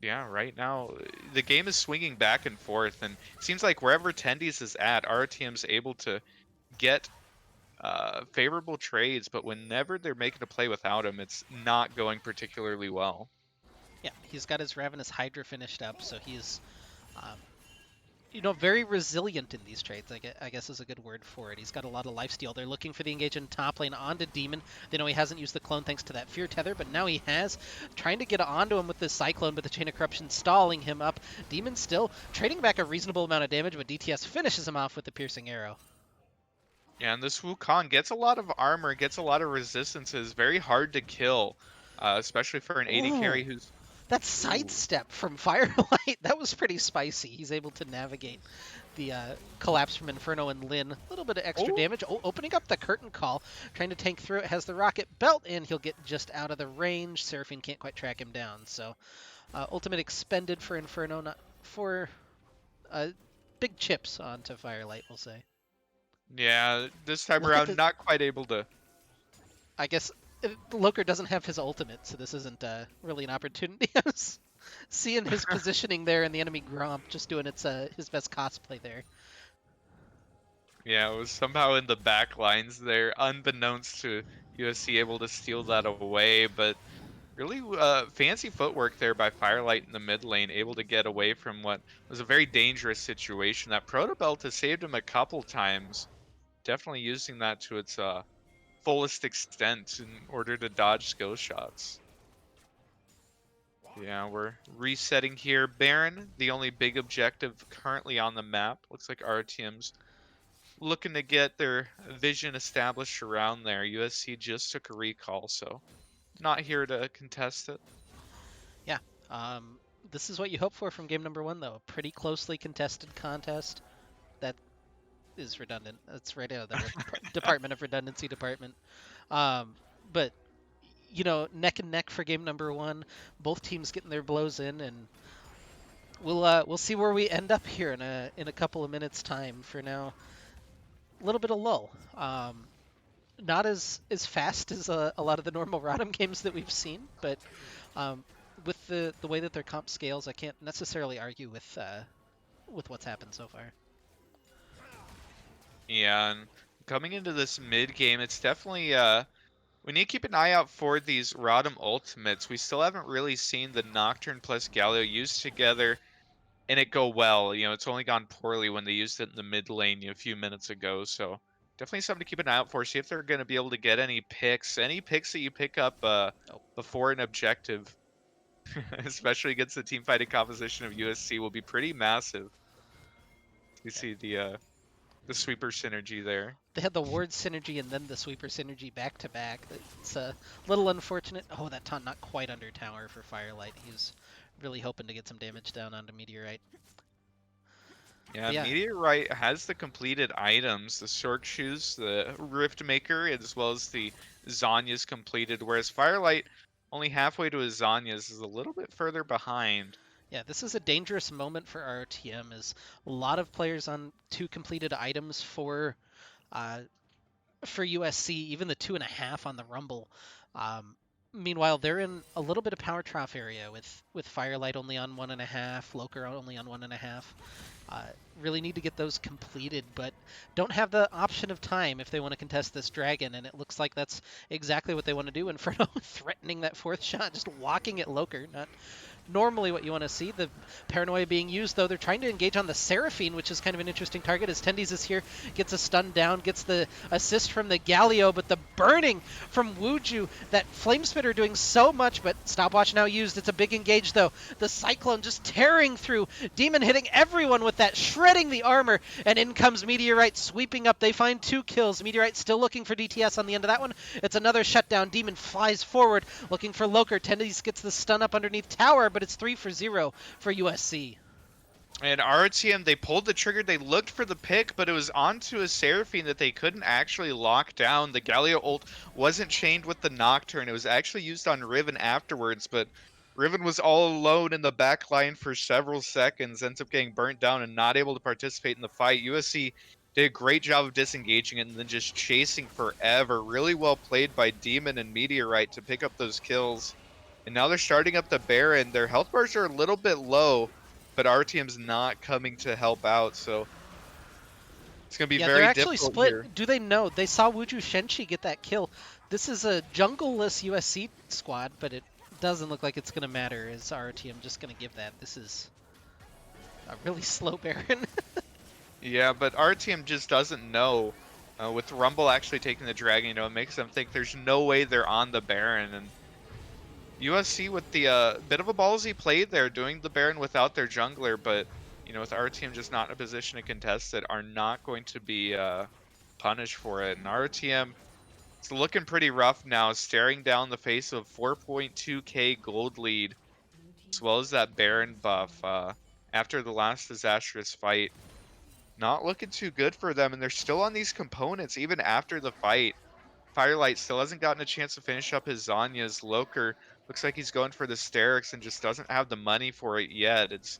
yeah, right now the game is swinging back and forth, and it seems like wherever Tendies is at, RTM's able to get favorable trades, but whenever they're making a play without him, it's not going particularly well. Yeah, he's got his Ravenous Hydra finished up, so he's, very resilient in these trades, I guess is a good word for it. He's got a lot of lifesteal. They're looking for the engage in top lane onto Demon. They know he hasn't used the clone thanks to that Fear Tether, but now he has. Trying to get onto him with this Cyclone, but the Chain of Corruption stalling him up. Demon still trading back a reasonable amount of damage, but DTS finishes him off with the Piercing Arrow. Yeah, and this Wukong gets a lot of armor, gets a lot of resistance, is very hard to kill, especially for an AD carry who's... That sidestep from Firelight, that was pretty spicy. He's able to navigate the collapse from Inferno and Lyn. A little bit of extra damage. Oh, opening up the curtain call, trying to tank through it, has the rocket belt, and he'll get just out of the range. Seraphine can't quite track him down, so ultimate expended for Inferno, not for big chips onto Firelight, we'll say. Yeah, this time Look at around, not quite able to... I guess Loker doesn't have his ultimate, so this isn't really an opportunity. Seeing his positioning there in the enemy Gromp, just doing his best cosplay there. Yeah, it was somehow in the back lines there, unbeknownst to USC, able to steal that away, but Really fancy footwork there by Firelight in the mid lane, able to get away from what was a very dangerous situation. That Protobelt has saved him a couple times, definitely using that to its fullest extent in order to dodge skill shots. Yeah, we're resetting here. Baron, the only big objective currently on the map. Looks like RTM's looking to get their vision established around there. USC just took a recall, so not here to contest it. Yeah. Um, this is what you hope for from game number one, though. A pretty closely contested contest. That is redundant. That's right out of the Department of Redundancy department. Um, but neck and neck for game number one. Both teams getting their blows in, and we'll see where we end up here in a couple of minutes time. For now, a little bit of lull. Not as fast as a lot of the normal Rotom games that we've seen, but um, with the way that their comp scales, I can't necessarily argue with what's happened so far. Yeah, and coming into this mid game, it's definitely we need to keep an eye out for these Rotom ultimates. We still haven't really seen the Nocturne plus Galio used together and it go well. It's only gone poorly when they used it in the mid lane a few minutes ago. So definitely something to keep an eye out for. See if they're going to be able to get any picks. Any picks that you pick up Oh, before an objective, especially against the team fighting composition of USC, will be pretty massive. You yeah. see the sweeper synergy there. They had the ward synergy and then the sweeper synergy back to back. It's a little unfortunate. Oh, that taunt not quite under tower for Firelight. He was really hoping to get some damage down onto Meteorite. Yeah, Yeah, Meteorite has the completed items, the Short Shoes, the Rift Maker, as well as the Zanya's completed, whereas Firelight, only halfway to his Zanya's, is a little bit further behind. yeah. This is a dangerous moment for RTM. Is a lot of players on two completed items uh, for USC, even the 2.5 on the Rumble. Um, Meanwhile, they're in a little bit of power trough area with Firelight only on 1.5, Loker only on 1.5. Uh, really need to get those completed, but don't have the option of time if they want to contest this dragon, and it looks like that's exactly what they want to do. Inferno threatening that fourth shot, just walking at Loker, not normally what you want to see. The paranoia being used, though. They're trying to engage on the Seraphine, which is kind of an interesting target, as Tendies is here, gets a stun down, gets the assist from the Galio, but the burning from Wuju, that Flame Spitter doing so much, but stopwatch now used. It's a big engage, though. The Cyclone just tearing through, Demon hitting everyone with that, shredding the armor, and in comes Meteorite sweeping up. They find 2 kills. Meteorite still looking for DTS on the end of that one. It's another shutdown. Demon flies forward, looking for Loker. Tendies gets the stun up underneath tower, but it's 3-0 for USC. And RTM, they pulled the trigger, they looked for the pick, but it was onto a Seraphine that they couldn't actually lock down. The Galio ult wasn't chained with the Nocturne. It was actually used on Riven afterwards, but Riven was all alone in the back line for several seconds, ends up getting burnt down and not able to participate in the fight. USC did a great job of disengaging it and then just chasing forever. Really well played by Demon and Meteorite to pick up those kills. And now they're starting up the Baron. Their health bars are a little bit low, but RTM's not coming to help out, so it's going to be Yeah, they're very actually difficult split. here. Do they know? They saw Wuju Shenchi get that kill. This is a jungle-less USC squad, but it doesn't look like it's going to matter. Is RTM just going to give that? This is a really slow Baron. Yeah, but RTM just doesn't know. With Rumble actually taking the Dragon, it makes them think there's no way they're on the Baron, and USC with the bit of a ballsy play there, doing the Baron without their jungler, but with our team just not in a position to contest it, are not going to be punished for it. And our team, it's looking pretty rough now, staring down the face of 4.2k gold lead, as well as that Baron buff after the last disastrous fight. Not looking too good for them, and they're still on these components even after the fight. Firelight still hasn't gotten a chance to finish up his Zanya's. Loker looks like he's going for the Sterix and just doesn't have the money for it yet. It's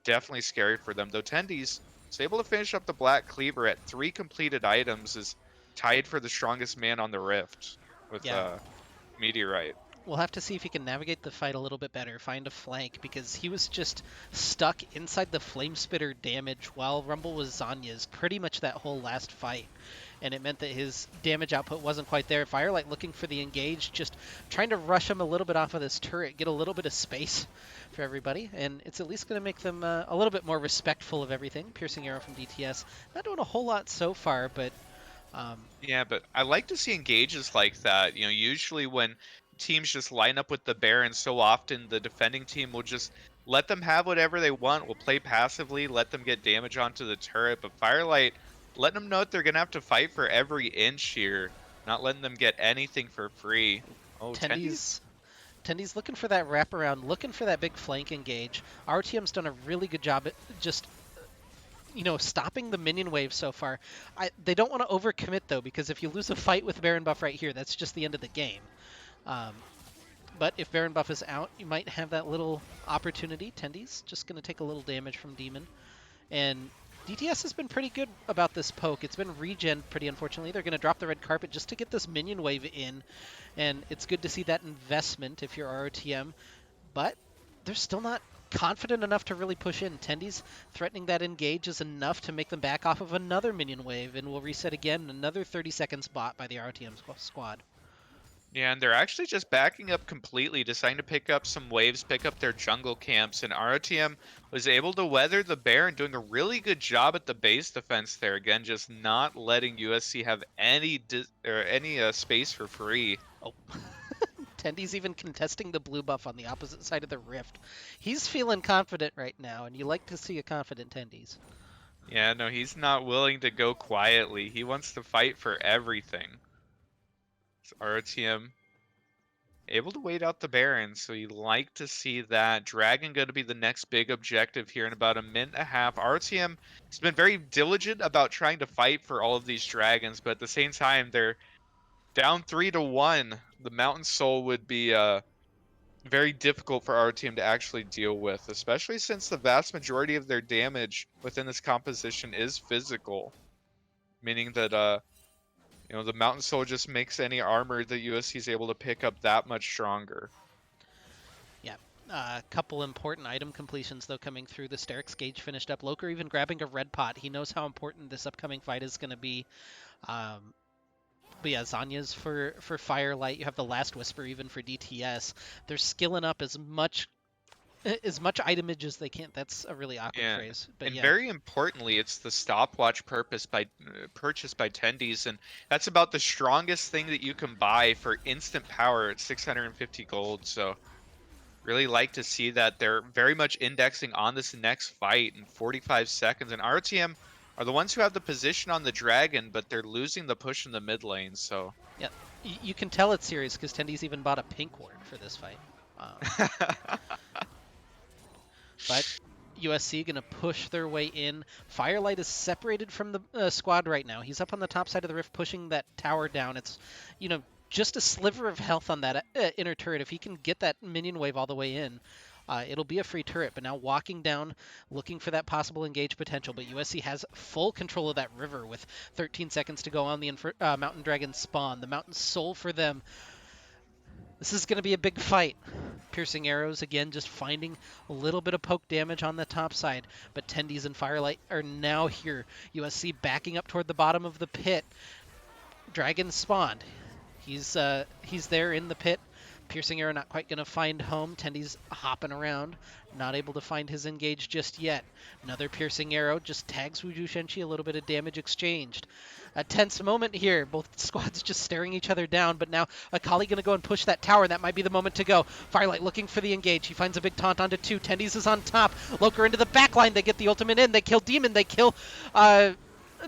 definitely scary for them. Though Tendies is able to finish up the Black Cleaver at 3 completed items, is tied for the strongest man on the Rift with Yeah. Meteorite. We'll have to see if he can navigate the fight a little bit better, find a flank, because he was just stuck inside the Flame Spitter damage while Rumble was Zanya's pretty much that whole last fight. and it meant that his damage output wasn't quite there. Firelight looking for the engage, just trying to rush him a little bit off of this turret, get a little bit of space for everybody, and it's at least going to make them a little bit more respectful of everything. Piercing arrow from DTS, not doing a whole lot so far, but Yeah, but I like to see engages like that. Usually when teams just line up with the Baron, so often the defending team will just let them have whatever they want. Will play passively, let them get damage onto the turret. But Firelight, letting them know that they're gonna have to fight for every inch here, not letting them get anything for free. Oh, Tendies? Tendy's looking for that wraparound, looking for that big flank engage. RTM's done a really good job at just stopping the minion wave so far. They don't want to overcommit though, because if you lose a fight with Baron buff right here, that's just the end of the game. Um, but if Baron buff is out, you might have that little opportunity. Tendy's just going to take a little damage from Demon. And DTS has been pretty good about this poke. It's been regen pretty unfortunately. They're going to drop the red carpet just to get this minion wave in. And it's good to see that investment if you're ROTM. But they're still not confident enough to really push in. Tendy's threatening that engage is enough to make them back off of another minion wave, and we'll reset again. Another 30 seconds bot by the RTM squad. Yeah, and they're actually just backing up completely, deciding to pick up some waves, pick up their jungle camps, and ROTM was able to weather the Baron, doing a really good job at the base defense there. Again, just not letting USC have any space for free. Oh. Tendy's even contesting the blue buff on the opposite side of the rift. He's feeling confident right now, and you like to see a confident Tendy's. Yeah, no, he's not willing to go quietly. He wants to fight for everything. So ROTM able to wait out the Baron, so you like to see that. Dragon going to be the next big objective here in about a minute and a half. RTM has been very diligent about trying to fight for all of these dragons, but at the same time, they're down 3-1. The Mountain Soul would be very difficult for our team to actually deal with, especially since the vast majority of their damage within this composition is physical, meaning that the Mountain Soul just makes any armor that USC is able to pick up that much stronger. Yeah, a couple important item completions though coming through. The Sterix gauge finished up. Loker even grabbing a red pot. He knows how important this upcoming fight is going to be. But yeah, Zanya's for Firelight. You have the Last Whisper even for DTS. They're skilling up as much itemage as they can. That's a really awkward phrase. But and yeah. very importantly, it's the stopwatch purchased by Tendies, and that's about the strongest thing that you can buy for instant power at 650 gold. So really like to see that they're very much indexing on this next fight in 45 seconds. And RTM are the ones who have the position on the dragon, but they're losing the push in the mid lane. So yeah, you can tell it's serious because Tendies even bought a pink ward for this fight. But USC going to push their way in. Firelight is separated from the squad right now. He's up on the top side of the rift pushing that tower down. It's, just a sliver of health on that inner turret. If he can get that minion wave all the way in, it'll be a free turret. But now walking down, looking for that possible engage potential. But USC has full control of that river with 13 seconds to go on the Mountain Dragon spawn. The Mountain Soul for them. This is going to be a big fight. Piercing arrows again, just finding a little bit of poke damage on the top side. But Tendies and Firelight are now here. USC backing up toward the bottom of the pit. Dragon spawned. He's there in the pit. Piercing arrow not quite going to find home. Tendies hopping around, not able to find his engage just yet. Another piercing arrow just tags Wuju Shenchi, a little bit of damage exchanged. A tense moment here. Both squads just staring each other down, but now Akali going to go and push that tower. That might be the moment to go. Firelight looking for the engage. He finds a big taunt onto 2. Tendies is on top. Loker into the backline. They get the ultimate in. They kill Demon. They kill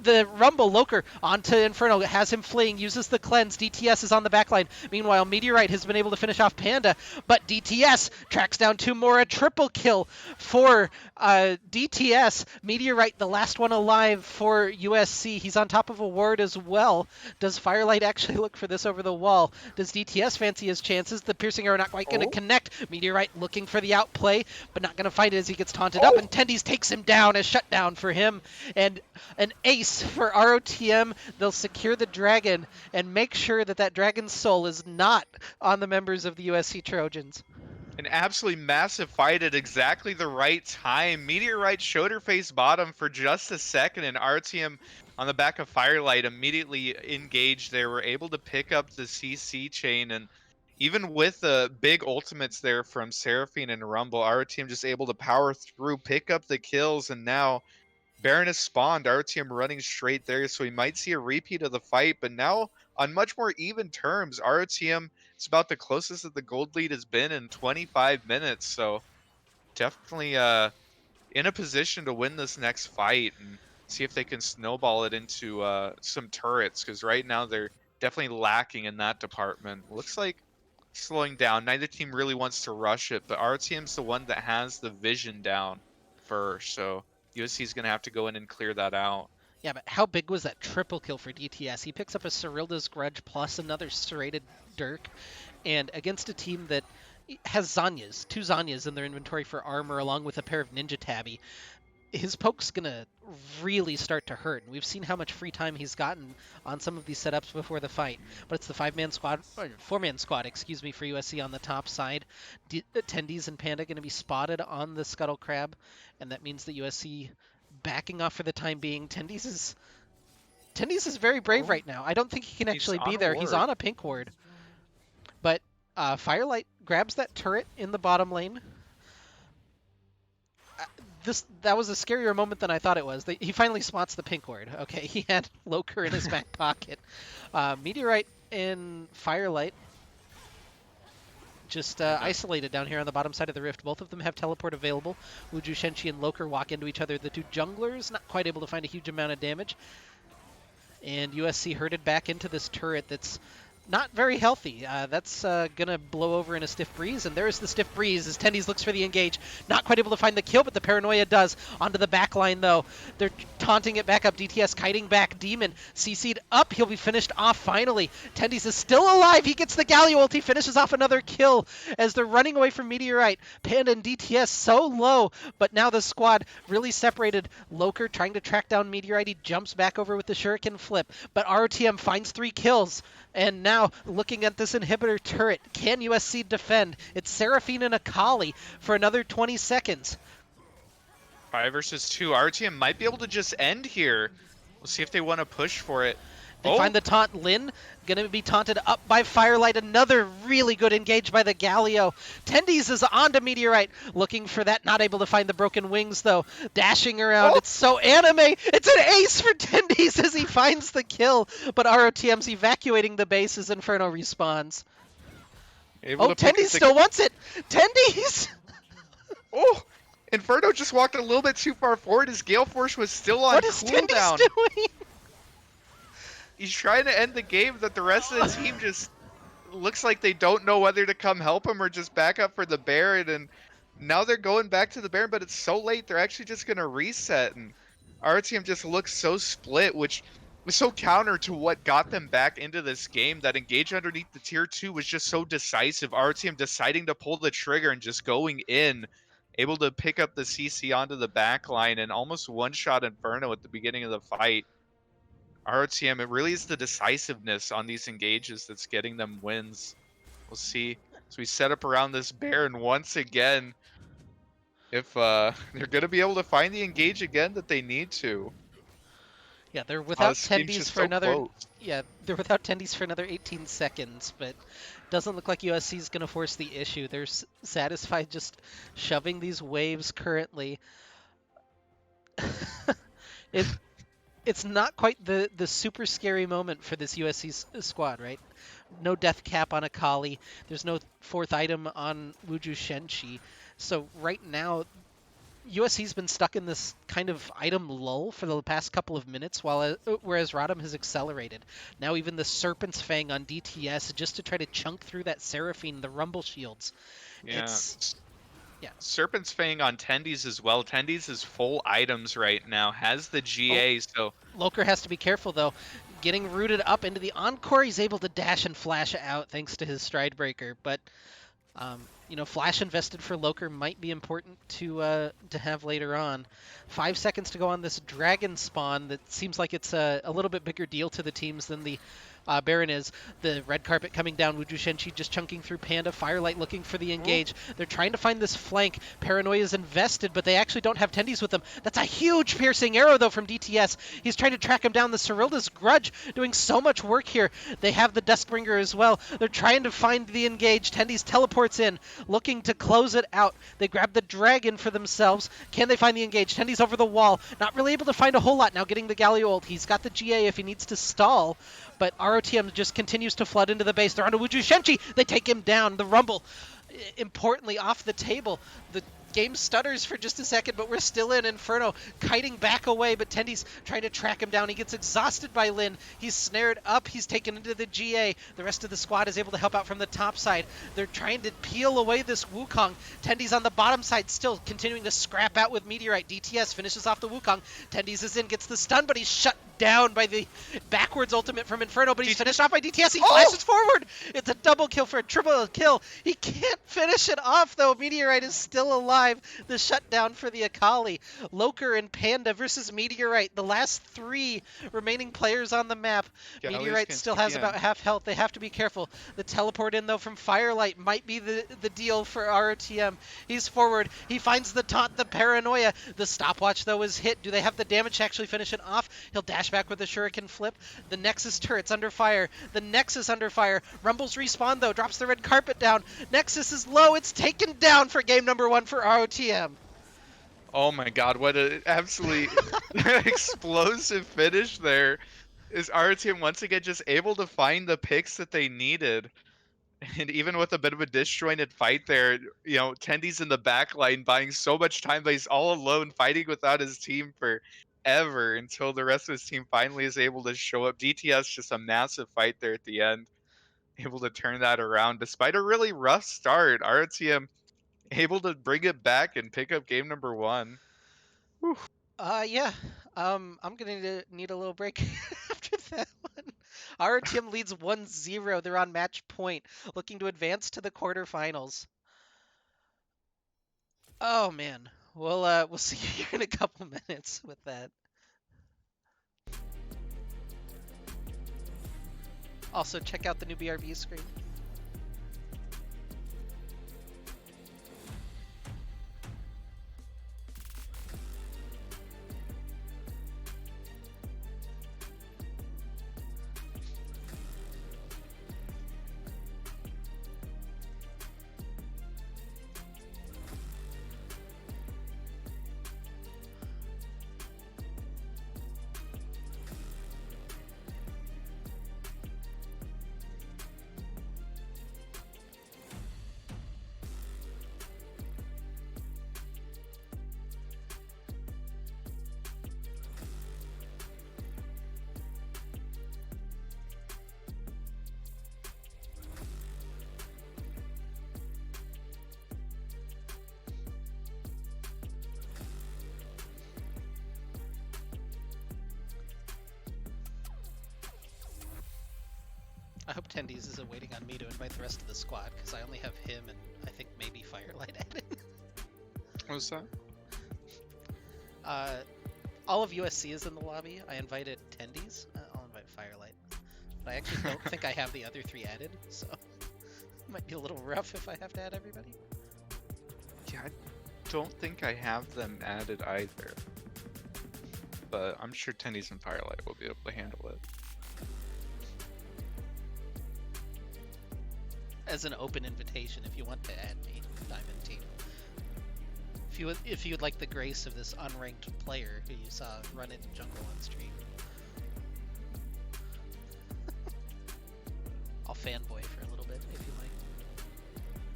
the Rumble. Loker onto Inferno, has him fleeing, uses the cleanse. DTS is on the backline. Meanwhile, Meteorite has been able to finish off Panda, but DTS tracks down 2 more. A triple kill for DTS. Meteorite, the last one alive for USC. He's on top of a ward as well. Does Firelight actually look for this over the wall? Does DTS fancy his chances? The piercing arrow not quite going to connect. Meteorite looking for the outplay, but not going to find it as he gets taunted up, and Tendies takes him down. A shutdown for him, and an ace for ROTM. They'll secure the dragon and make sure that that dragon's soul is not on the members of the USC Trojans. An absolutely massive fight at exactly the right time. Meteorite showed her face bottom for just a second, and RTM on the back of Firelight, immediately engaged. They were able to pick up the CC chain, and even with the big ultimates there from Seraphine and Rumble, our team just able to power through, pick up the kills, and now Baron has spawned. Our team running straight there, so we might see a repeat of the fight, but now on much more even terms. Our team is about the closest that the gold lead has been in 25 minutes, so definitely in a position to win this next fight and see if they can snowball it into some turrets, because right now they're definitely lacking in that department. Looks like slowing down. Neither team really wants to rush it, but our team's the one that has the vision down first, so USC is going to have to go in and clear that out. Yeah, but how big was that triple kill for DTS? He picks up a Cyrilda's Grudge plus another serrated Dirk, and against a team that has Zanyas, 2 Zanyas in their inventory for armor, along with a pair of Ninja Tabi. His poke's gonna really start to hurt, and we've seen how much free time he's gotten on some of these setups before the fight. But it's the 5-man squad, or 4-man squad, excuse me, for USC on the top side. Tendies and Panda gonna be spotted on the Scuttle Crab, and that means that USC backing off for the time being. Tendies is very brave right now. I don't think he can actually be there. He's on a pink ward. But Firelight grabs that turret in the bottom lane. That was a scarier moment than I thought it was. He finally spots the pink ward. Okay, he had Loker in his back pocket. Meteorite and Firelight just isolated down here on the bottom side of the rift. Both of them have teleport available. Wuju, Shenchi, and Loker walk into each other. The 2 junglers not quite able to find a huge amount of damage. And USC herded back into this turret that's not very healthy. That's going to blow over in a stiff breeze, and there's the stiff breeze as Tendies looks for the engage. Not quite able to find the kill, but the paranoia does. Onto the back line, though. They're taunting it back up. DTS kiting back. Demon CC'd up. He'll be finished off finally. Tendies is still alive. He gets the Galio ult. He finishes off another kill as they're running away from Meteorite. Panda and DTS so low, but now the squad really separated. Loker trying to track down Meteorite. He jumps back over with the shuriken flip, but ROTM finds 3 kills. And now, looking at this inhibitor turret, can USC defend? It's Seraphine and Akali for another 20 seconds. 5 versus 2. Our team might be able to just end here. We'll see if they want to push for it. They find the taunt. Lin going to be taunted up by Firelight. Another really good engage by the Galio. Tendies is onto Meteorite, looking for that. Not able to find the broken wings, though. Dashing around. It's so anime. It's an ace for Tendies as he finds the kill. But ROTM's evacuating the base as Inferno respawns. Tendies still wants it. Tendies! Inferno just walked a little bit too far forward. His Gale Force was still on cooldown. What is Tendies doing? He's trying to end the game, that the rest of the team just looks like they don't know whether to come help him or just back up for the Baron. And now they're going back to the Baron, but it's so late. They're actually just going to reset. And our team just looks so split, which was so counter to what got them back into this game. That engage underneath the tier 2 was just so decisive. Our team deciding to pull the trigger and just going in, able to pick up the CC onto the back line and almost one-shot Inferno at the beginning of the fight. ROTM, it really is the decisiveness on these engages that's getting them wins. We'll see. So we set up around this Baron once again. If they're going to be able to find the engage again that they need to. Yeah, they're without Tendies for another. Close. Yeah, they're without Tendies for another 18 seconds, but doesn't look like USC is going to force the issue. They're satisfied just shoving these waves currently. It's not quite the super scary moment for this USC squad, right? No death cap on Akali. There's no 4th item on Wuju Shenchi. So right now, USC's been stuck in this kind of item lull for the past couple of minutes, whereas Rodham has accelerated. Now even the Serpent's Fang on DTS just to try to chunk through that Seraphine, the Rumble Shields. Yeah. Serpent's Fang on Tendies as well. Tendies is full items right now, has the GA, so... Loker has to be careful, though. Getting rooted up into the Encore, he's able to dash and flash out thanks to his Stride Breaker, but Flash invested for Loker might be important to have later on. 5 seconds to go on this Dragon spawn that seems like it's a little bit bigger deal to the teams than the Baron is. The red carpet coming down, Wuju Shenchi just chunking through Panda, Firelight looking for the engage. They're trying to find this flank. Paranoia is invested, but they actually don't have tendies with them. That's a huge piercing arrow, though, from DTS. He's trying to track him down. The Cyrilda's Grudge doing so much work here. They have the Duskbringer as well. They're trying to find the engage. Tendies teleports in, looking to close it out. They grab the Dragon for themselves. Can they find the engage? Tendies over the wall. Not really able to find a whole lot. Now getting the Galio ult. He's got the GA if he needs to stall, but ROTM just continues to flood into the base. They're onto Wuju Shenchi. They take him down. The Rumble, importantly, off the table. The game stutters for just a second, but we're still in. Inferno kiting back away, but Tendi's trying to track him down. He gets exhausted by Lin. He's snared up. He's taken into the GA. The rest of the squad is able to help out from the top side. They're trying to peel away this Wukong. Tendi's on the bottom side still continuing to scrap out with Meteorite. DTS finishes off the Wukong. Tendi's is in, gets the stun, but he's shut down by the backwards ultimate from Inferno, but he's finished off by DTS. He flashes forward. It's a double kill for a triple kill. He can't finish it off, though. Meteorite is still alive. The shutdown for the Akali. Loker and Panda versus Meteorite. The last 3 remaining players on the map. Meteorite still has about half health. They have to be careful. The teleport in, though, from Firelight might be the deal for ROTM. He's forward. He finds the taunt, the Paranoia. The stopwatch, though, is hit. Do they have the damage to actually finish it off? He'll dash back with the Shuriken flip. The Nexus turret's under fire. The Nexus under fire. Rumbles respawn, though. Drops the red carpet down. Nexus is low. It's taken down for game number 1 for ROTM. Oh my god, what an absolutely explosive finish there. Is ROTM once again just able to find the picks that they needed. And even with a bit of a disjointed fight there, Tendi's in the back line buying so much time, but he's all alone fighting without his team forever until the rest of his team finally is able to show up. DTS just a massive fight there at the end, able to turn that around despite a really rough start. ROTM able to bring it back and pick up game number 1. Whew. Yeah. I'm gonna need a little break after that one. ROTM leads 1-0. They're on match point, looking to advance to the quarterfinals. Oh man. We'll see you in a couple minutes with that. Also, check out the new BRB screen. I hope Tendies isn't waiting on me to invite the rest of the squad, because I only have him and I think maybe Firelight added. What was that? All of USC is in the lobby. I invited Tendies. I'll invite Firelight. But I actually don't think I have the other 3 added, so it might be a little rough if I have to add everybody. Yeah, I don't think I have them added either. But I'm sure Tendies and Firelight will be able to handle it. As an open invitation, if you want to add me, Diamond Team. If you would like the grace of this unranked player who you saw run it in jungle on stream. I'll fanboy for a little bit if you like.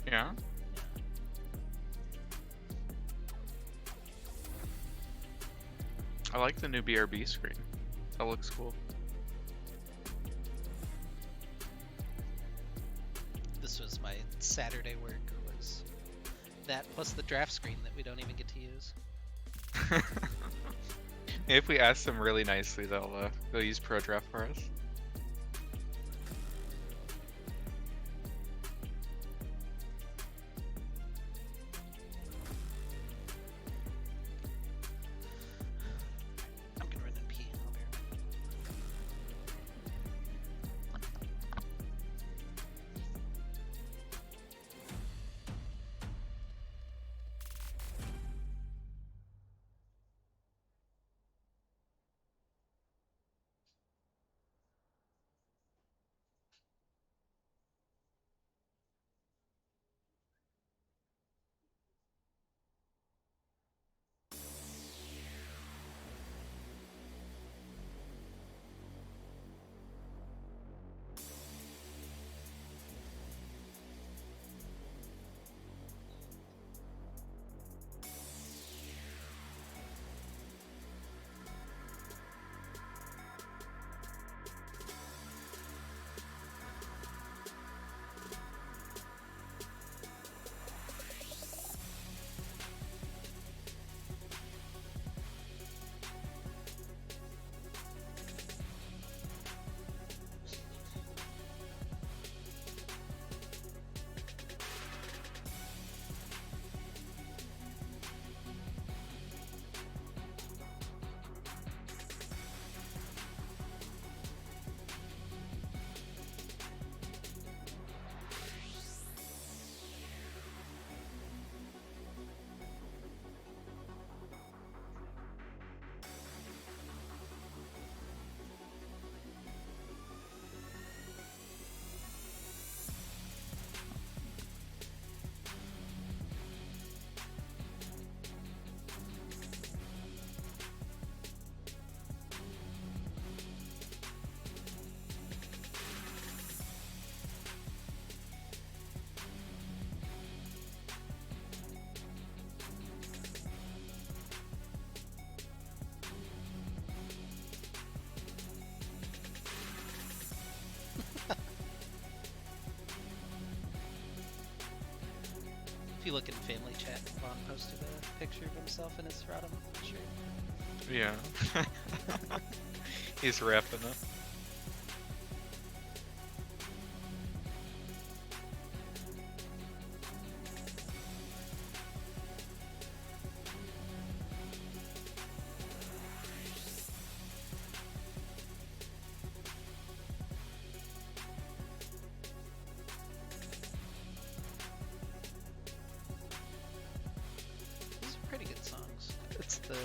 Yeah? I like the new BRB screen. That looks cool. This was my Saturday work, was that plus the draft screen that we don't even get to use. If we ask them really nicely, they'll use Pro Draft for us. you look in family chat, Vaughn posted a picture of himself in his Rodham shirt. Yeah. He's wrapping it. These are pretty good songs. It's the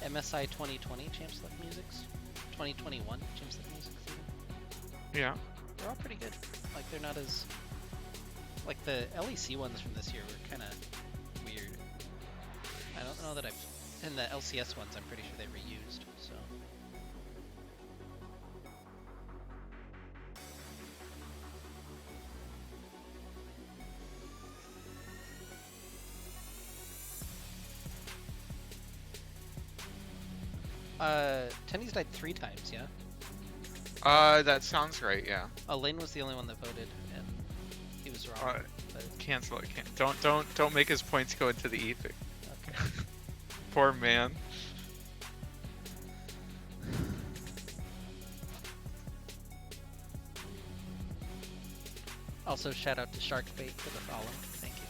MSI 2020 Champs Select Musics, 2021 Champs Select Musics even. Yeah. They're all pretty good. Like they're not as like the LEC ones from this year were kind of weird. I don't know that and the LCS ones I'm pretty sure they reused. So Tenny's died 3 times, yeah? That sounds right, yeah. Lane was the only one that voted, and he was wrong. But Cancel it, don't make his points go into the ether. okay. Poor man. Also, shout out to Sharkbait for the follow. Thank you.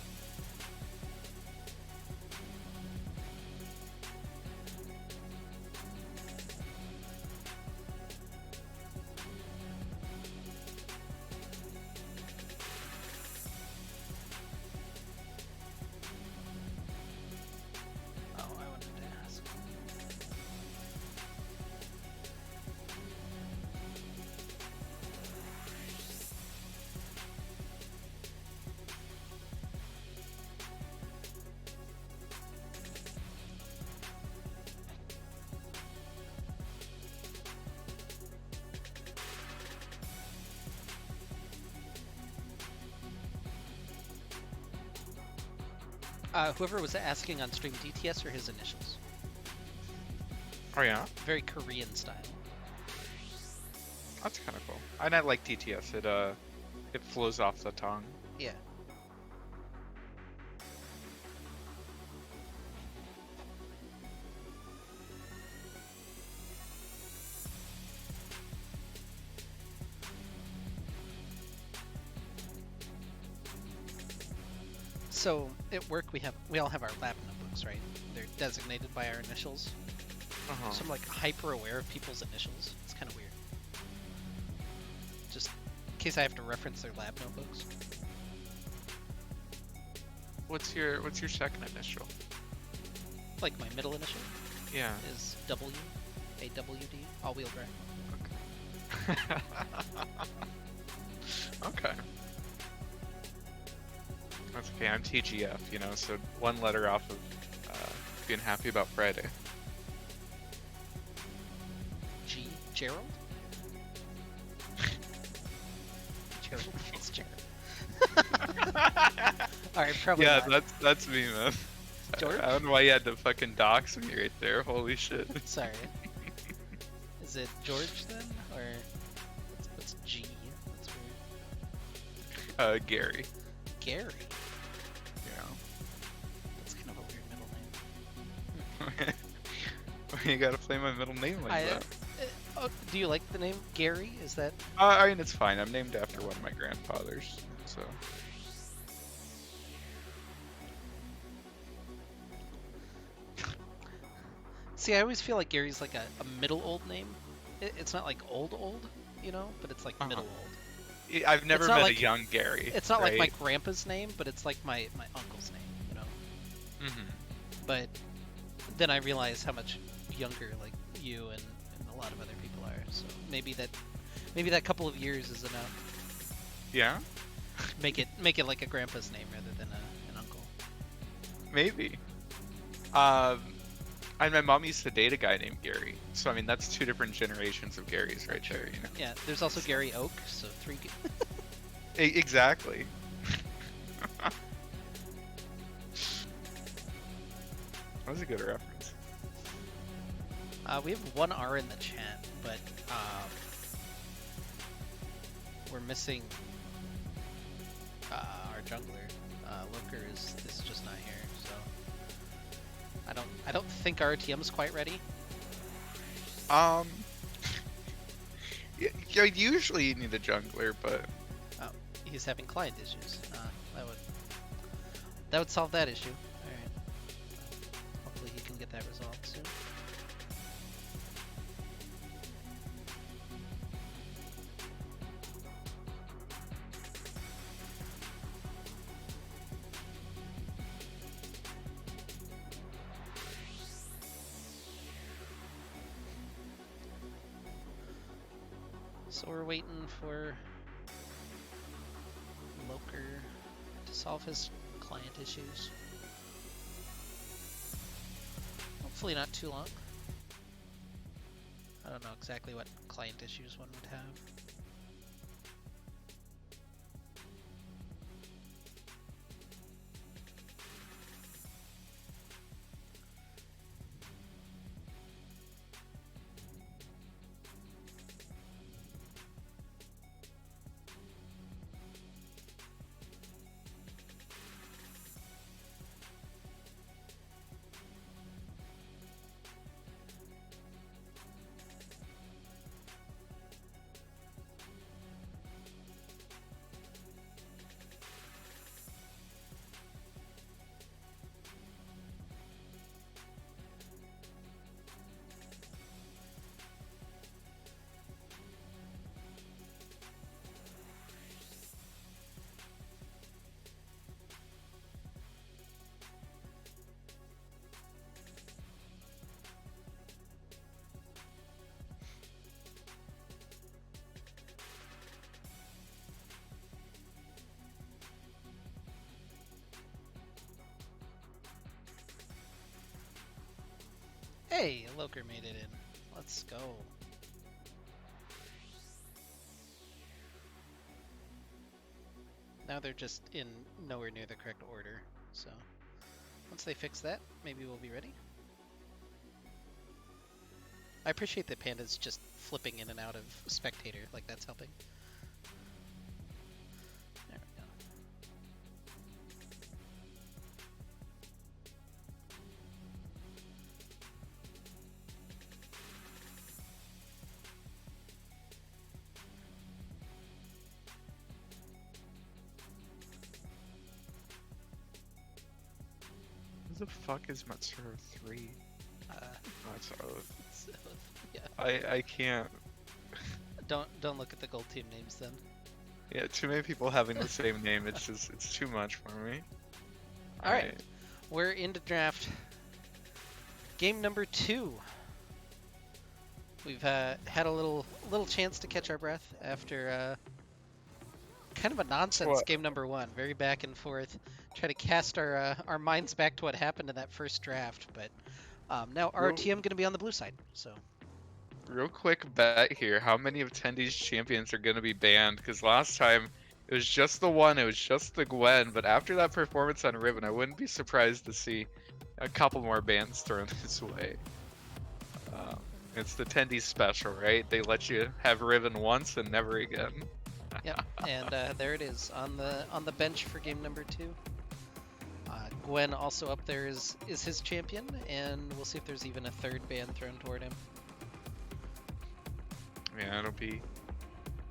Oh, I wanted to ask. Whoever was asking on stream, DTS or his initials? Oh yeah? Very Korean style. That's kind of cool. And I like DTS. It flows off the tongue. Yeah. So at work we all have our lab notebooks, right? They're designated by our initials. Uh-huh. So I'm like hyper aware of people's initials. It's kind of weird. Just in case I have to reference their lab notebooks. What's your second initial? Like my middle initial Yeah. is W, AWD, all-wheel drive. Okay. Okay. That's okay. I'm TGF, you know, so one letter off of being happy about Friday. G, Gerald? Gerald? It's Gerald. Alright, probably Yeah, not. that's me, man. George? I don't know why you had to fucking dox me right there. Holy shit. Sorry. Is it George then? Or what's G? That's weird. Gary. Gary? Yeah. That's kind of a weird middle name. You gotta play my middle name like that. Oh, do you like the name Gary? Is that... I mean, it's fine. I'm named after one of my grandfathers, so. See, I always feel like Gary's like a middle old name. It's not like old, you know, but it's like middle old. I've never It's not met like- a young Gary. It's not like right? my grandpa's name, but it's like my uncle's name, you know. Mm-hmm. But then I realize how much younger like you and a lot of other people are. So maybe that couple of years is enough. Yeah, Make it like a grandpa's name rather than an uncle. maybe. And my mom used to date a guy named Gary, so I mean that's 2 different generations of Garys right there, you know. Yeah, there's also Gary Oak, so 3. Exactly. That was a good reference. We have 1 R in the chat, but we're missing our jungler. Loker is just not here, so I don't think our TM's quite ready. Um, yeah, usually you need a jungler, but Oh, he's having client issues. That would solve that issue. All right. Hopefully he can get that resolved soon. So we're waiting for Loker to solve his client issues. Hopefully not too long. I don't know exactly what client issues one would have. Hey, Loker made it in. Let's go. Now they're just in nowhere near the correct order, so once they fix that, maybe we'll be ready. I appreciate that Panda's just flipping in and out of spectator, like that's helping. There we go. who the fuck is Matsuro 3? Uh, Oh, it's Oath. so, yeah. I can't. Don't look at the gold team names then. Yeah, too many people having the same name. It's too much for me. All right, we're into draft. Game number 2. We've had a little chance to catch our breath after kind of a nonsense game number 1. Very back and forth. Try to cast our minds back to what happened in that first draft, but now our TM going to be on the blue side. So Real quick bet here: how many of Tendy's champions are gonna be banned? Because last time it was just the one. It was just the Gwen. But after that performance on Riven, I wouldn't be surprised to see a couple more bans thrown his way. It's the Tendy special, right? They let you have Riven once and never again. yep, and there it is on the bench for game number 2. Gwen also up there is his champion, and we'll see if there's even a third ban thrown toward him. Yeah, it'll be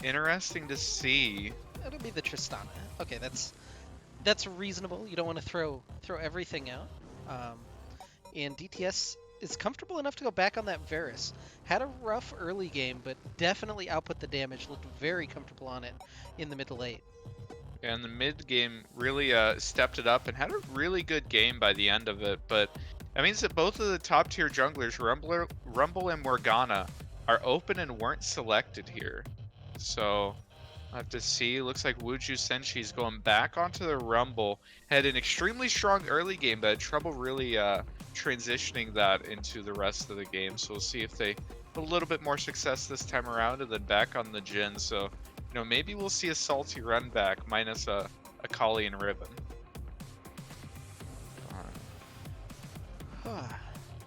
interesting to see. It'll be the Tristana. Okay, that's reasonable. You don't want to throw everything out. And DTS is comfortable enough to go back on that Varus. Had a rough early game, but definitely output the damage. Looked very comfortable on it in the mid to late. And the mid game really stepped it up and had a really good game by the end of it. But that means that both of the top tier junglers, Rumble and Morgana, are open and weren't selected here. So I'll have to see. Looks like Wuju Senshi's going back onto the Rumble. Had an extremely strong early game, but had trouble really transitioning that into the rest of the game. So we'll see if they have a little bit more success this time around, and then back on the Jhin. So, you know, maybe we'll see a salty run back minus a Kali and Riven.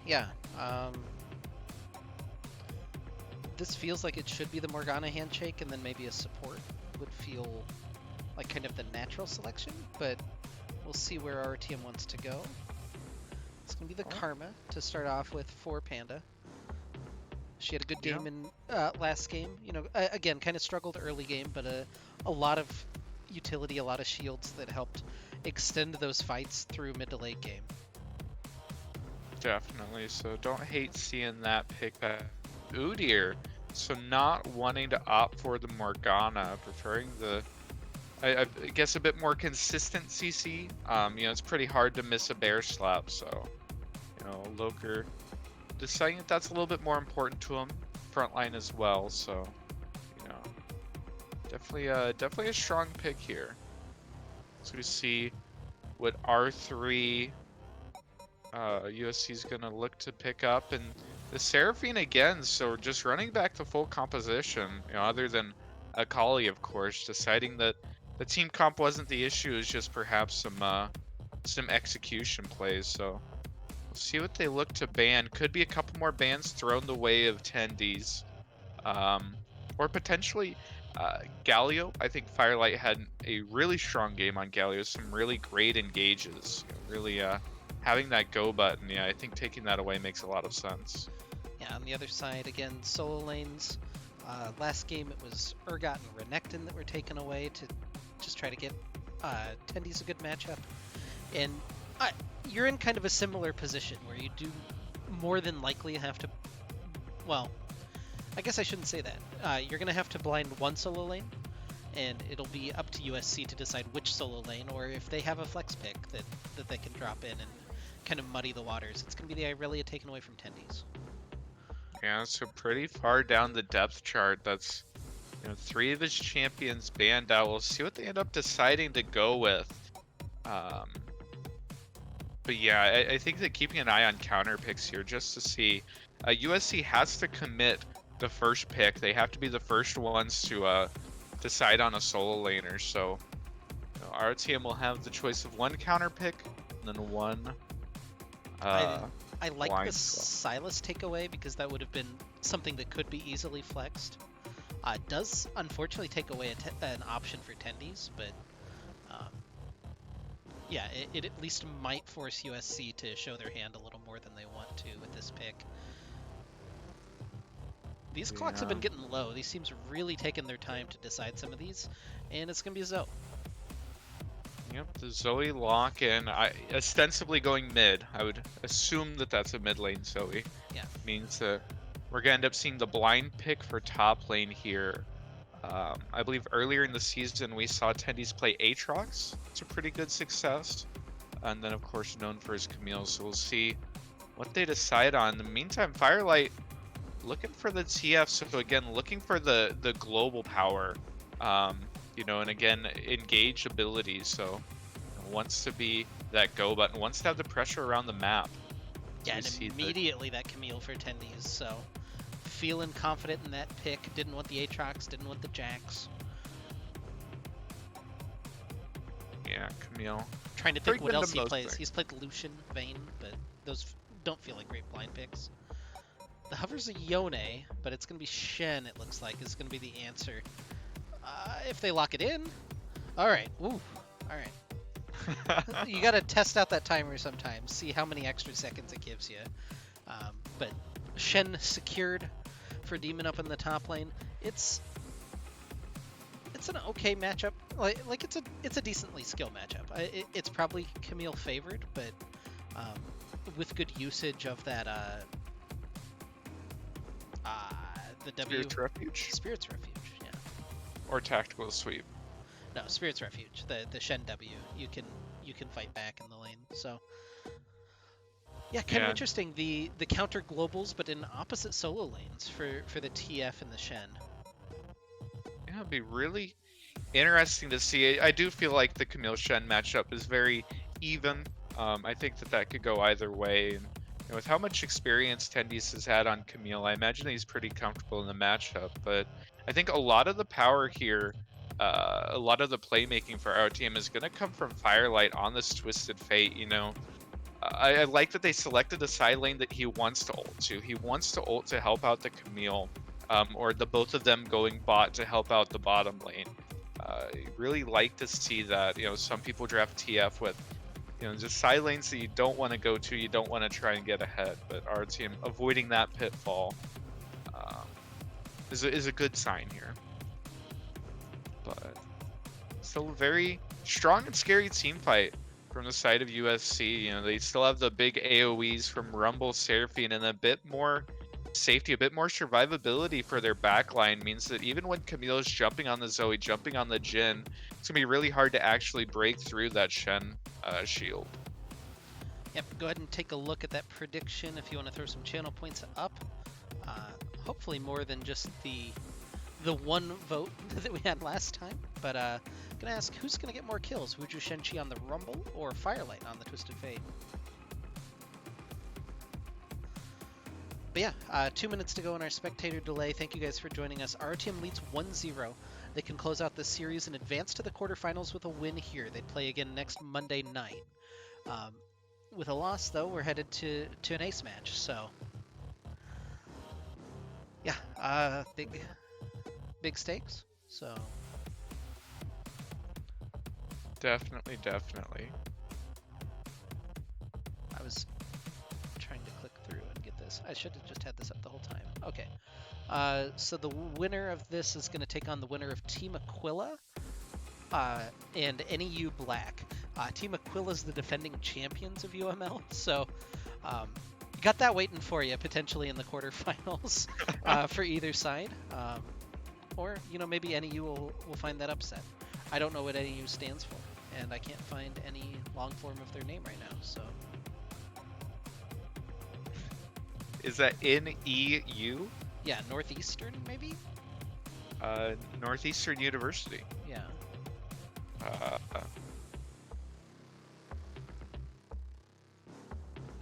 Yeah. This feels like it should be the Morgana handshake, and then maybe a support would feel like kind of the natural selection, but we'll see where our team wants to go. It's gonna be the Oh. Karma to start off with for Panda. She had a good Yeah. game in last game. You know, again, kind of struggled early game, but a lot of utility, a lot of shields that helped extend those fights through mid to late game. Definitely. So don't hate seeing that pick back. Udyr. So not wanting to opt for the Morgana, preferring the, I guess, a bit more consistent CC. You know, it's pretty hard to miss a bear slap. So, you know, Loker deciding that that's a little bit more important to him. Frontline as well. So, you know, definitely a strong pick here. So we see what R3 USC is going to look to pick up, and the Seraphine again, so just running back to full composition, you know, other than Akali, of course, deciding that the team comp wasn't the issue, is just perhaps some execution plays. So we'll see what they look to ban. Could be a couple more bans thrown the way of Tendies, or potentially Galio. I think Firelight had a really strong game on Galio, some really great engages, you know, really having that go button. Yeah, I think taking that away makes a lot of sense. Yeah, on the other side, again, solo lanes. Last game it was Urgot and Renekton that were taken away to just try to get Tendies a good matchup. And you're in kind of a similar position where you do more than likely have to, well, I guess I shouldn't say that. You're going to have to blind one solo lane, and it'll be up to USC to decide which solo lane, or if they have a flex pick that they can drop in and kind of muddy the waters. It's going to be the Irelia taken away from Tendies. Yeah, so pretty far down the depth chart. That's, you know, 3 of his champions banned out. We'll see what they end up deciding to go with. But yeah, I think that keeping an eye on counter picks here just to see. USC has to commit the first pick. They have to be the first ones to decide on a solo laner. So, you know, our team will have the choice of one counter pick and then one. I like blind the swap. Silas takeaway because that would have been something that could be easily flexed. It does unfortunately take away an option for Tendies, but yeah, it at least might force USC to show their hand a little more than they want to with this pick. These clocks have been getting low. These teams are really taking their time to decide some of these, and it's going to be Zoe. Yep, the Zoe lock-in, ostensibly going mid. I would assume that that's a mid lane Zoe. Yeah. Means that we're going to end up seeing the blind pick for top lane here. I believe earlier in the season we saw Tendies play Aatrox. It's a pretty good success. And then, of course, known for his Camille. So we'll see what they decide on. In the meantime, Firelight looking for the TF. So again, looking for the global power. You know, and again, engage abilities. So wants to be that go button, wants to have the pressure around the map. Yeah, and immediately that Camille for Tendies, so feeling confident in that pick. Didn't want the Aatrox, didn't want the Jax. Yeah, Camille. Trying to think Pretty what good in else he most plays. things. He's played Lucian, Vayne, but those don't feel like great blind picks. The hover's a Yone, but it's going to be Shen, it looks like, is going to be the answer. If they lock it in. Alright, ooh, alright. You got to test out that timer sometimes, see how many extra seconds it gives you. But Shen secured for Demon up in the top lane. It's an okay matchup. Like it's a decently skilled matchup. It's probably Camille favored, but with good usage of that the W Spirit's Refuge? Spirit's Refuge, yeah. Or Tactical Sweep. No, Spirit's Refuge. The Shen W. You can fight back in the lane. So yeah, kind of interesting. The counter globals, but in opposite solo lanes for the TF and the Shen. Yeah, it'd be really interesting to see. I do feel like the Camille Shen matchup is very even. I think that could go either way. And you know, with how much experience Tendies has had on Camille, I imagine he's pretty comfortable in the matchup. But I think a lot of the power here, a lot of the playmaking for our team is going to come from Firelight on this Twisted Fate. You know, I like that they selected a side lane that he wants to ult to. He wants to ult to help out the Camille, or the both of them going bot to help out the bottom lane. Really like to see that. You know, some people draft TF with just side lanes that you don't want to go to, you don't want to try and get ahead. But our team avoiding that pitfall um, is a good sign here. But still a very strong and scary team fight from the side of USC. They still have the big AoEs from Rumble, Seraphine, and a bit more safety, a bit more survivability for their backline means that even when Camille's jumping on the Zoe, jumping on the Jhin, it's going to be really hard to actually break through that Shen shield. Yep, go ahead and take a look at that prediction if you want to throw some channel points up. Hopefully more than just the one vote that we had last time. But gonna ask who's gonna get more kills, Wuju Shenchi on the Rumble or Firelight on the Twisted Fate? But yeah, 2 minutes to go in our spectator delay. Thank you guys for joining us. Our team leads 1-0. They can close out this series and advance to the quarterfinals with a win here. They play again next Monday night. With a loss, though, we're headed to an ace match. So yeah, big stakes. So Definitely. I was trying to click through and get this. I should have just had this up the whole time. Okay. So the winner of this is going to take on the winner of Team Aquila and NEU Black. Team Aquila is the defending champions of UML, so you got that waiting for you potentially in the quarterfinals for either side. Or maybe NEU will find that upset. I don't know what NEU stands for, and I can't find any long form of their name right now. So Is that NEU? yeah, Northeastern maybe. Northeastern University. Yeah.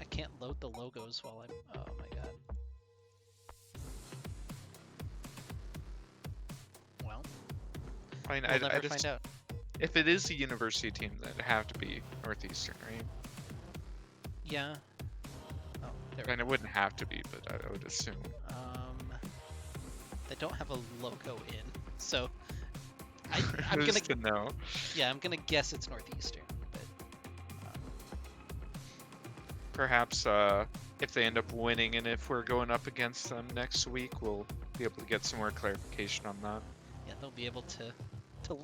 I can't load the logos while I'm. Oh my god. Well, I mean, we'll I never just, find out. if it is a university team, then it'd have to be Northeastern, right? Yeah. Oh, there we And go. it wouldn't have to be, but I would assume. They don't have a logo in, so I'm Who's gonna to know? yeah, I'm gonna guess it's Northeastern, but Perhaps if they end up winning and if we're going up against them next week, we'll be able to get some more clarification on that. yeah, they'll be able to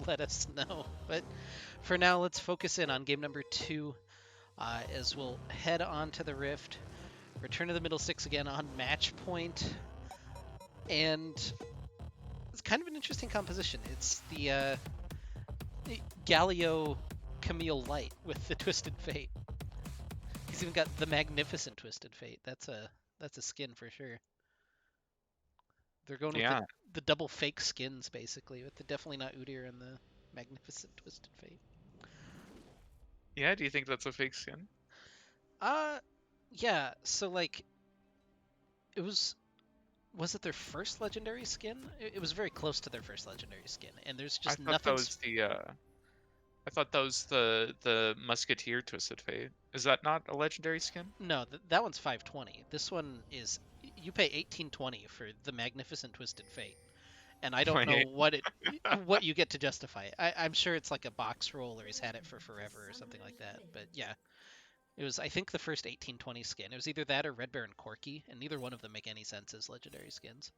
let us know. But for now, let's focus in on game number 2 as we'll head on to the Rift. Return to the Middlesticks again on match point. And it's kind of an interesting composition. It's the Galio Camille Light with the Twisted Fate. He's even got the Magnificent Twisted Fate. That's a skin for sure. They're going with the double fake skins basically, with the definitely not Udyr and the Magnificent Twisted Fate. Yeah, do you think that's a fake skin? Yeah. So like, it was it their first legendary skin? It was very close to their first legendary skin, and there's just I thought nothing. that was I thought that was the Musketeer Twisted Fate. Is that not a legendary skin? No, that one's 520. This one is you pay 1820 for the Magnificent Twisted Fate, and I don't know what you get to justify it. I'm sure it's like a box roll, or he's had it for forever or something like that. But yeah, it was I think the first 1820 skin. It was either that or Red Baron Corki, and neither one of them make any sense as legendary skins.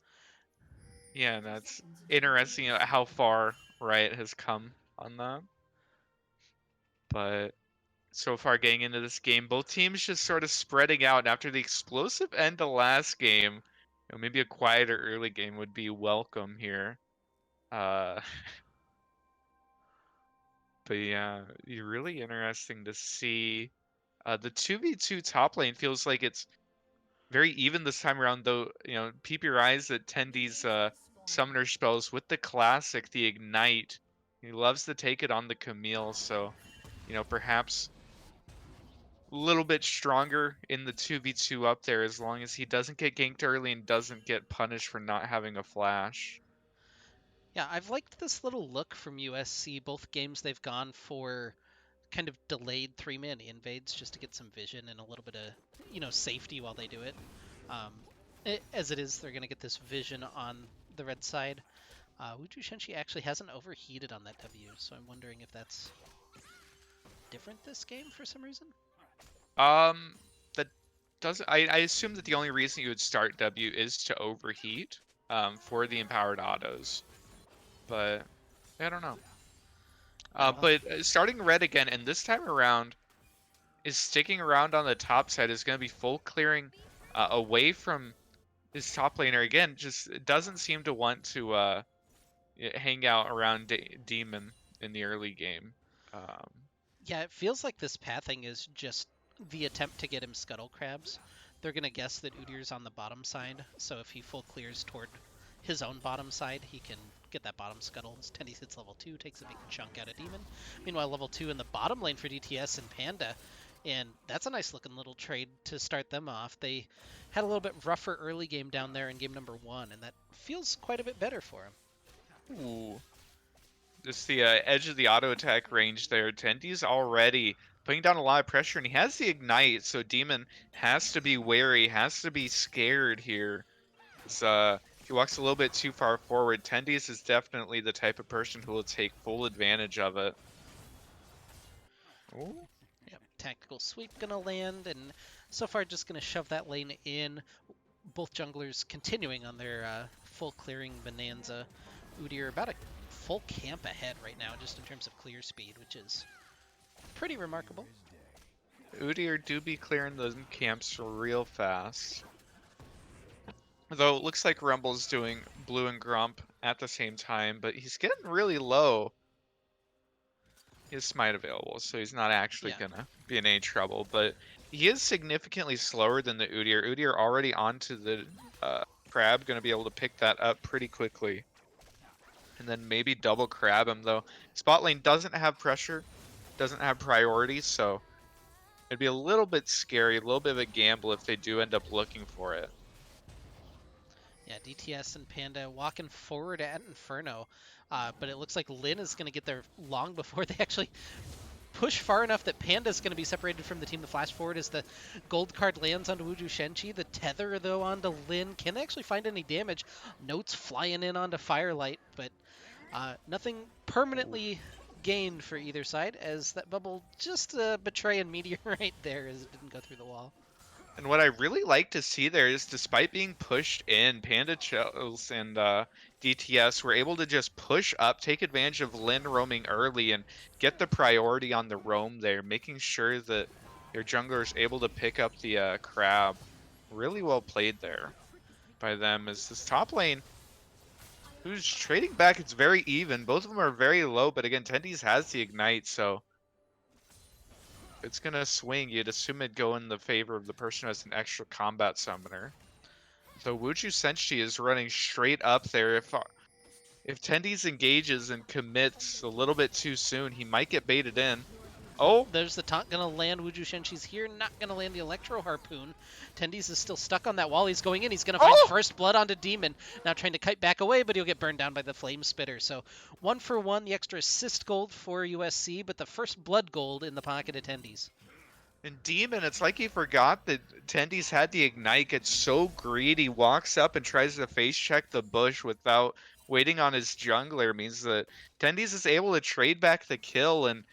Yeah, that's interesting how far Riot has come on that. But so far getting into this game, both teams just sort of spreading out. And after the explosive end of last game, maybe a quieter early game would be welcome here. But yeah, really interesting to see. The 2v2 top lane feels like it's very even this time around, though. PP Rise that 10D's summoner spells with the classic, the Ignite. He loves to take it on the Camille, so perhaps a little bit stronger in the 2v2 up there as long as he doesn't get ganked early and doesn't get punished for not having a flash. Yeah, I've liked this little look from USC. Both games they've gone for kind of delayed 3-man invades just to get some vision and a little bit of, safety while they do it. As it is, they're going to get this vision on the red side. Wuju Shenchi actually hasn't overheated on that W, so I'm wondering if that's different this game for some reason. That doesn't. I assume that the only reason you would start W is to overheat, for the empowered autos, but I don't know. Yeah, well, But starting red again, and this time around is sticking around on the top side is going to be full clearing, away from his top laner again. Just doesn't seem to want to hang out around Demon in the early game. Um, yeah, it feels like this pathing is just the attempt to get him scuttle crabs. They're gonna guess that Udyr's on the bottom side, so if he full clears toward his own bottom side, he can get that bottom scuttle. As Tendies hits level 2, takes a big chunk out of Demon. Meanwhile, level 2 in the bottom lane for DTS and Panda, and that's a nice looking little trade to start them off. They had a little bit rougher early game down there in game number 1, and that feels quite a bit better for him. ooh. Just the edge of the auto attack range there. Tendi's already putting down a lot of pressure, and he has the ignite, so Demon has to be wary, has to be scared here. If he walks a little bit too far forward, Tendi's is definitely the type of person who will take full advantage of it. Ooh. Yep, tactical sweep gonna land, and so far just gonna shove that lane in. Both junglers continuing on their full clearing bonanza. Udyr about a full camp ahead right now, just in terms of clear speed, which is pretty remarkable. Udyr do be clearing the camps real fast. Though it looks like Rumble's doing Blue and Grump at the same time, but he's getting really low. He has Smite available, so he's not actually Yeah. gonna be in any trouble, but he is significantly slower than the Udyr. Udyr already onto the crab, gonna be able to pick that up pretty quickly. And then maybe double crab him, though. Spot lane doesn't have pressure, doesn't have priority, so it'd be a little bit scary, a little bit of a gamble if they do end up looking for it. Yeah, DTS and Panda walking forward at Inferno, but it looks like Lin is going to get there long before they actually push far enough that Panda's going to be separated from the team. The flash forward as the gold card lands onto Wuju Shenchi. The tether, though, onto Lin. Can they actually find any damage? Notes flying in onto Firelight, but nothing permanently gained for either side, as that bubble just betraying Meteor right there as it didn't go through the wall. And what I really like to see there is, despite being pushed in, Panda Chills and DTS were able to just push up, take advantage of Lin roaming early, and get the priority on the roam there, making sure that their jungler is able to pick up the crab. Really well played there by them. As this top lane, who's trading back, it's very even. Both of them are very low, but again, Tendies has the ignite, so it's gonna swing. You'd assume it'd go in the favor of the person who has an extra combat summoner. So Wuju Senshi is running straight up there. If Tendies engages and commits a little bit too soon, he might get baited in. Oh, There's the taunt gonna land. Wuju Shenshi's here, not gonna land the Electro Harpoon. Tendies is still stuck on that wall. He's going in. He's gonna find first blood onto Demon. Now trying to kite back away, but he'll get burned down by the Flame Spitter. So 1-for-1, the extra assist gold for USC, but the first blood gold in the pocket of Tendies. and Demon, it's like he forgot that Tendies had the ignite, gets so greedy, walks up and tries to face check the bush without waiting on his jungler, means that Tendies is able to trade back the kill. And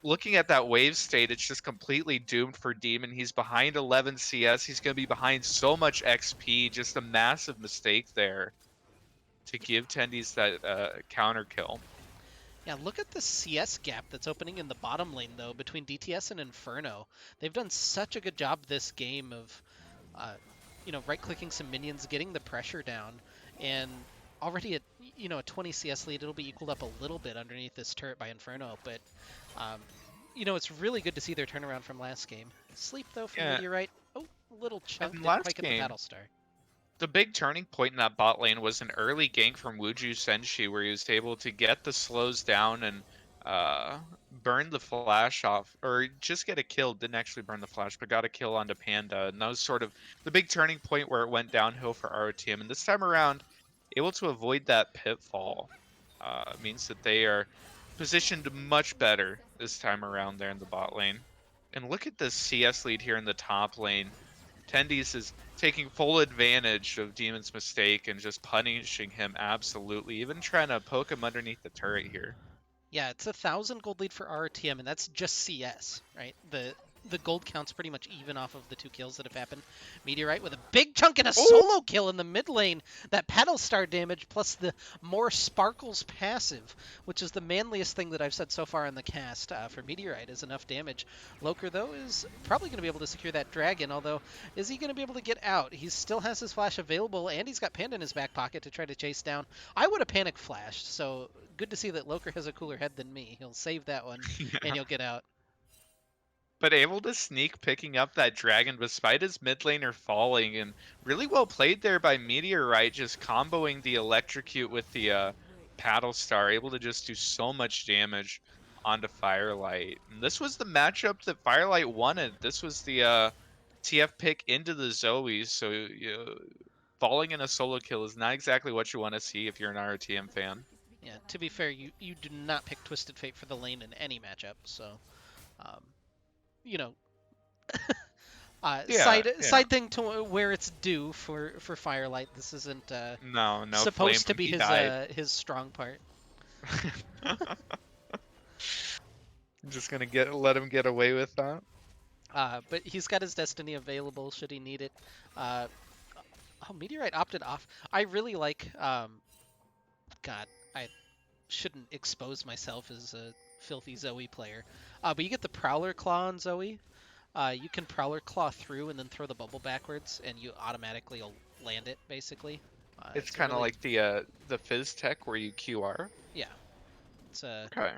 looking at that wave state, it's just completely doomed for Demon. He's behind 11 CS. He's going to be behind so much XP. Just a massive mistake there to give Tendies that counter kill. Yeah, look at the CS gap that's opening in the bottom lane, though, between DTS and Inferno. They've done such a good job this game of, right-clicking some minions, getting the pressure down, and already at, a 20 CS lead, it'll be equaled up a little bit underneath this turret by Inferno, but, it's really good to see their turnaround from last game. Sleep, though, from Yeah. Meteorite. Oh, a little chunk, And didn't last quite get the game, Battle Star. the big turning point in that bot lane was an early gank from Wuju Senshi, where he was able to get the slows down and burn the flash off, or just get a kill. Didn't actually burn the flash, but got a kill onto Panda. And that was sort of the big turning point where it went downhill for ROTM. And this time around, able to avoid that pitfall means that they are positioned much better this time around there in the bot lane. And look at this CS lead here in the top lane. Tendies is taking full advantage of Demon's mistake and just punishing him absolutely, even trying to poke him underneath the turret here. Yeah, it's 1,000 gold lead for RTM, and that's just CS, right? The gold counts pretty much even off of the 2 kills that have happened. Meteorite with a big chunk and a Oh, solo kill in the mid lane. That paddle star damage plus the more sparkles passive, which is the manliest thing that I've said so far in the cast for Meteorite, is enough damage. Loker, though, is probably going to be able to secure that dragon, although is he going to be able to get out? He still has his flash available, and he's got Panda in his back pocket to try to chase down. I would have panic flashed, so good to see that Loker has a cooler head than me. He'll save that one, and yeah. he'll get out. But able to sneak picking up that dragon despite his mid laner falling, and really well played there by Meteorite, just comboing the electrocute with the paddle star, able to just do so much damage onto Firelight. And this was the matchup that Firelight wanted. This was the TF pick into the Zoe, so falling in a solo kill is not exactly what you want to see if you're an RTM fan. Yeah, to be fair, you do not pick Twisted Fate for the lane in any matchup, so um, you know, Yeah, yeah. side thing to where it's due for Firelight. This isn't No, no flame supposed to when be he died. his strong part. I'm just gonna let him get away with that. But he's got his Destiny available should he need it. Uh, oh, Meteorite opted off. I really like. God, I shouldn't expose myself as a filthy Zoe player. But you get the Prowler Claw on Zoe. You can Prowler Claw through and then throw the bubble backwards, and you automatically will land it, basically. It's It's a kind of really, like the Fizz tech where you QR. yeah, it's a Okay.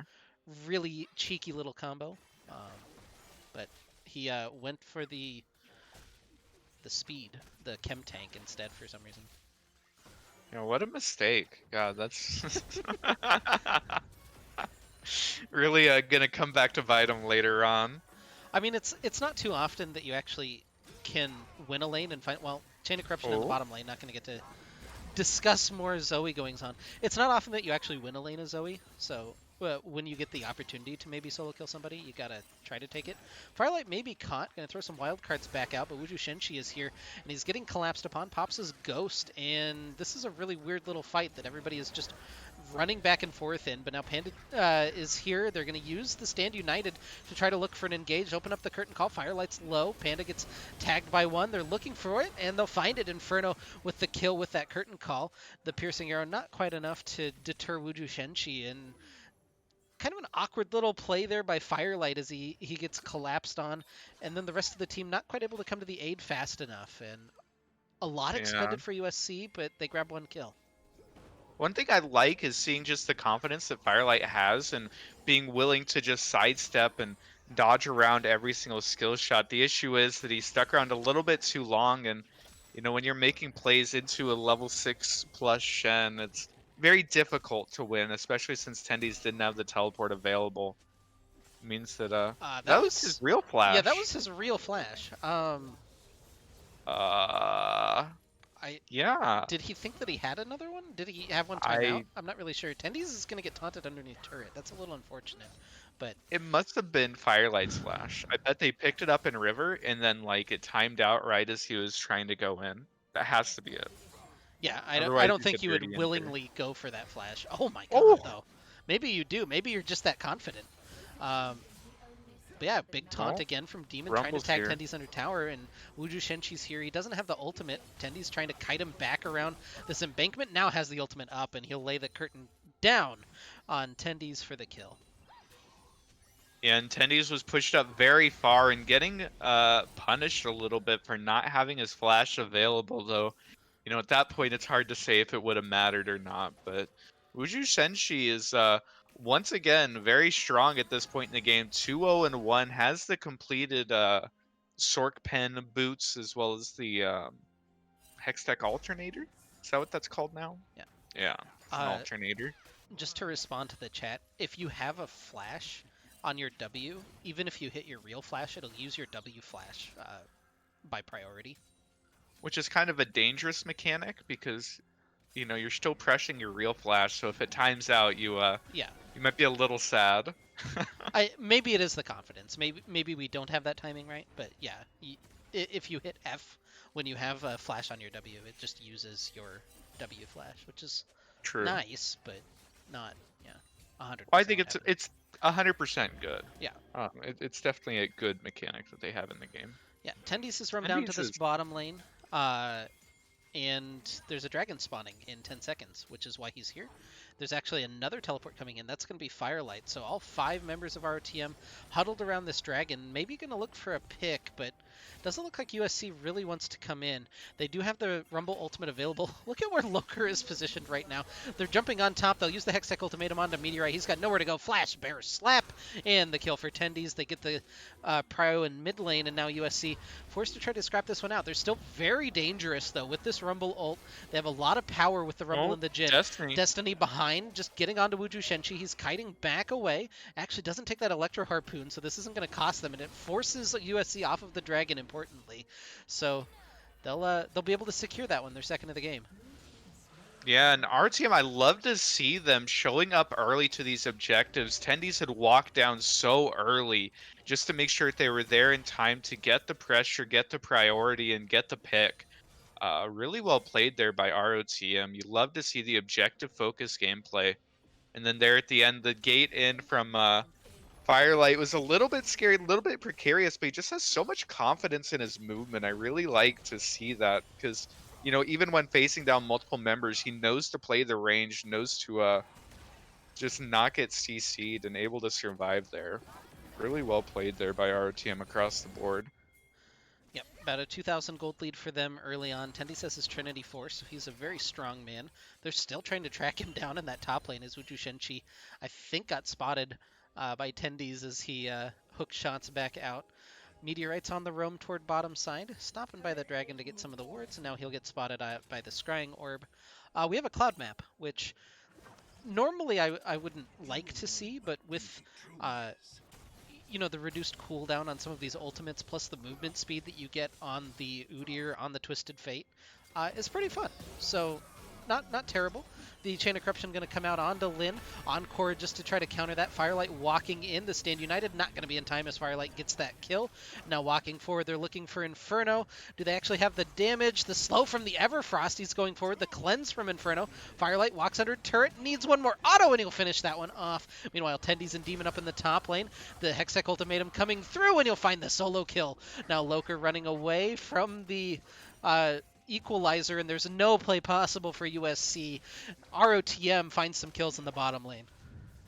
really cheeky little combo. Um, but he went for the speed, the chem tank instead for some reason. You know, what a mistake. God, that's really gonna come back to bite him later on. I mean, it's not too often that you actually can win a lane and find, well, Chain of Corruption in the Oh, bottom lane. Not going to get to discuss more Zoe goings on. It's not often that you actually win a lane of Zoe, so when you get the opportunity to maybe solo kill somebody, you gotta try to take it. Firelight may be caught, gonna throw some wild cards back out, but Wuju Shenshi is here, and he's getting collapsed upon, pops his ghost, and this is a really weird little fight that everybody is just running back and forth in, but now Panda is here. They're going to use the Stand United to try to look for an engage, open up the curtain call. Firelight's low. Panda gets tagged by one. They're looking for it, and they'll find it. Inferno with the kill with that curtain call. The piercing arrow not quite enough to deter Wuju Shenchi, and kind of an awkward little play there by Firelight as he gets collapsed on, and then the rest of the team not quite able to come to the aid fast enough, and a lot yeah. expended for USC, but they grab one kill. One thing I like is seeing just the confidence that Firelight has and being willing to just sidestep and dodge around every single skill shot. The issue is that he stuck around a little bit too long, and when you're making plays into a level 6 plus Shen, it's very difficult to win, especially since Tendies didn't have the teleport available. It means that That that was his was, real yeah, that flash. was his real flash. Uh I yeah. Did he think that he had another one? Did he have one time out? I I'm not really sure. Tendies is going to get taunted underneath turret. That's a little unfortunate. But It must have been Firelight's flash. I bet they picked it up in River and then like it timed out right as he was trying to go in. That has to be it. yeah, I Otherwise don't he's a think you would dirty ender. willingly go for that flash. Oh my god, Oh though. Maybe you do. Maybe you're just that confident. Um, but yeah, big taunt no, again from Demon trying to Rumble's tag here. Tendies under tower, and Wuju Shenchi's here. He doesn't have the ultimate. Tendies trying to kite him back around this embankment. Now has the ultimate up, and he'll lay the curtain down on Tendies for the kill. And Tendies was pushed up very far and getting punished a little bit for not having his flash available, though. At that point it's hard to say if it would have mattered or not. But Wuju Senshi is once again very strong at this point in the game. 2-0-1, has the completed Sork Pen boots as well as the Hextech Alternator. Is that what that's called now? Yeah. Yeah, it's an Uh, alternator. just to respond to the chat, if you have a flash on your W, even if you hit your real flash, it'll use your W flash by priority. Which is kind of a dangerous mechanic because you're still pressing your real flash, so if it times out, Yeah, you might be a little sad. maybe it is the confidence. Maybe we don't have that timing right, but yeah, if you hit F when you have a flash on your W, it just uses your W flash, which is True. nice, but not. Yeah. I 100% think would have it. it's 100% good. Yeah. It's definitely a good mechanic that they have in the game. Yeah. Tendies has run down to Tendies this is bottom lane. Uh, and there's a dragon spawning in 10 seconds, which is why he's here. There's actually another teleport coming in. That's going to be Firelight. So all 5 members of ROTM huddled around this dragon, maybe going to look for a pick, but doesn't look like USC really wants to come in. They do have the Rumble Ultimate available. Look at where Loker is positioned right now. They're jumping on top. They'll use the Hextech Ultimatum onto Meteorite. He's got nowhere to go. Flash, Bear, Slap, and the kill for Tendies. They get the Prio in mid lane, and now USC forced to try to scrap this one out. They're still very dangerous, though, with this Rumble ult. They have a lot of power with the Rumble and the Jin. Destiny. Destiny behind, just getting onto Wuju Shenchi. He's kiting back away. Actually doesn't take that Electro Harpoon, so this isn't going to cost them, and it forces USC off of the Dragon, importantly. So they'll be able to secure that one, their second of the game. Yeah, and our team, I love to see them showing up early to these objectives. Tendies had walked down so early just to make sure that they were there in time to get the pressure, get the priority, and get the pick. Really well played there by ROTM. You love to see the objective focus gameplay. And then there at the end, the gate in from Firelight was a little bit scary, a little bit precarious, but he just has so much confidence in his movement. I really like to see that because, even when facing down multiple members, he knows to play the range, knows to just not get CC'd and able to survive there. Really well played there by ROTM across the board. Yep, about a 2,000 gold lead for them early on. Tendi says his Trinity Force, so he's a very strong man. They're still trying to track him down in that top lane as Wuju Shenchi, I think, got spotted by Tendies as he hooked shots back out. Meteorite's on the roam toward bottom side, stopping by the dragon to get some of the wards, and now he'll get spotted by the scrying orb. We have a cloud map, which normally I wouldn't like to see, but with the reduced cooldown on some of these ultimates, plus the movement speed that you get on the Udyr, on the Twisted Fate, is pretty fun. So, not terrible. The Chain of Corruption going to come out onto Lyn. Encore just to try to counter that. Firelight walking in. The Stand United not going to be in time as Firelight gets that kill. Now walking forward, they're looking for Inferno. Do they actually have the damage? The slow from the Everfrost. He's going forward. The cleanse from Inferno. Firelight walks under turret. Needs one more auto, and he'll finish that one off. Meanwhile, Tendies and Demon up in the top lane. The Hextech Ultimatum coming through, and he'll find the solo kill. Now Loker running away from the equalizer, and there's no play possible for USC. ROTM finds some kills in the bottom lane.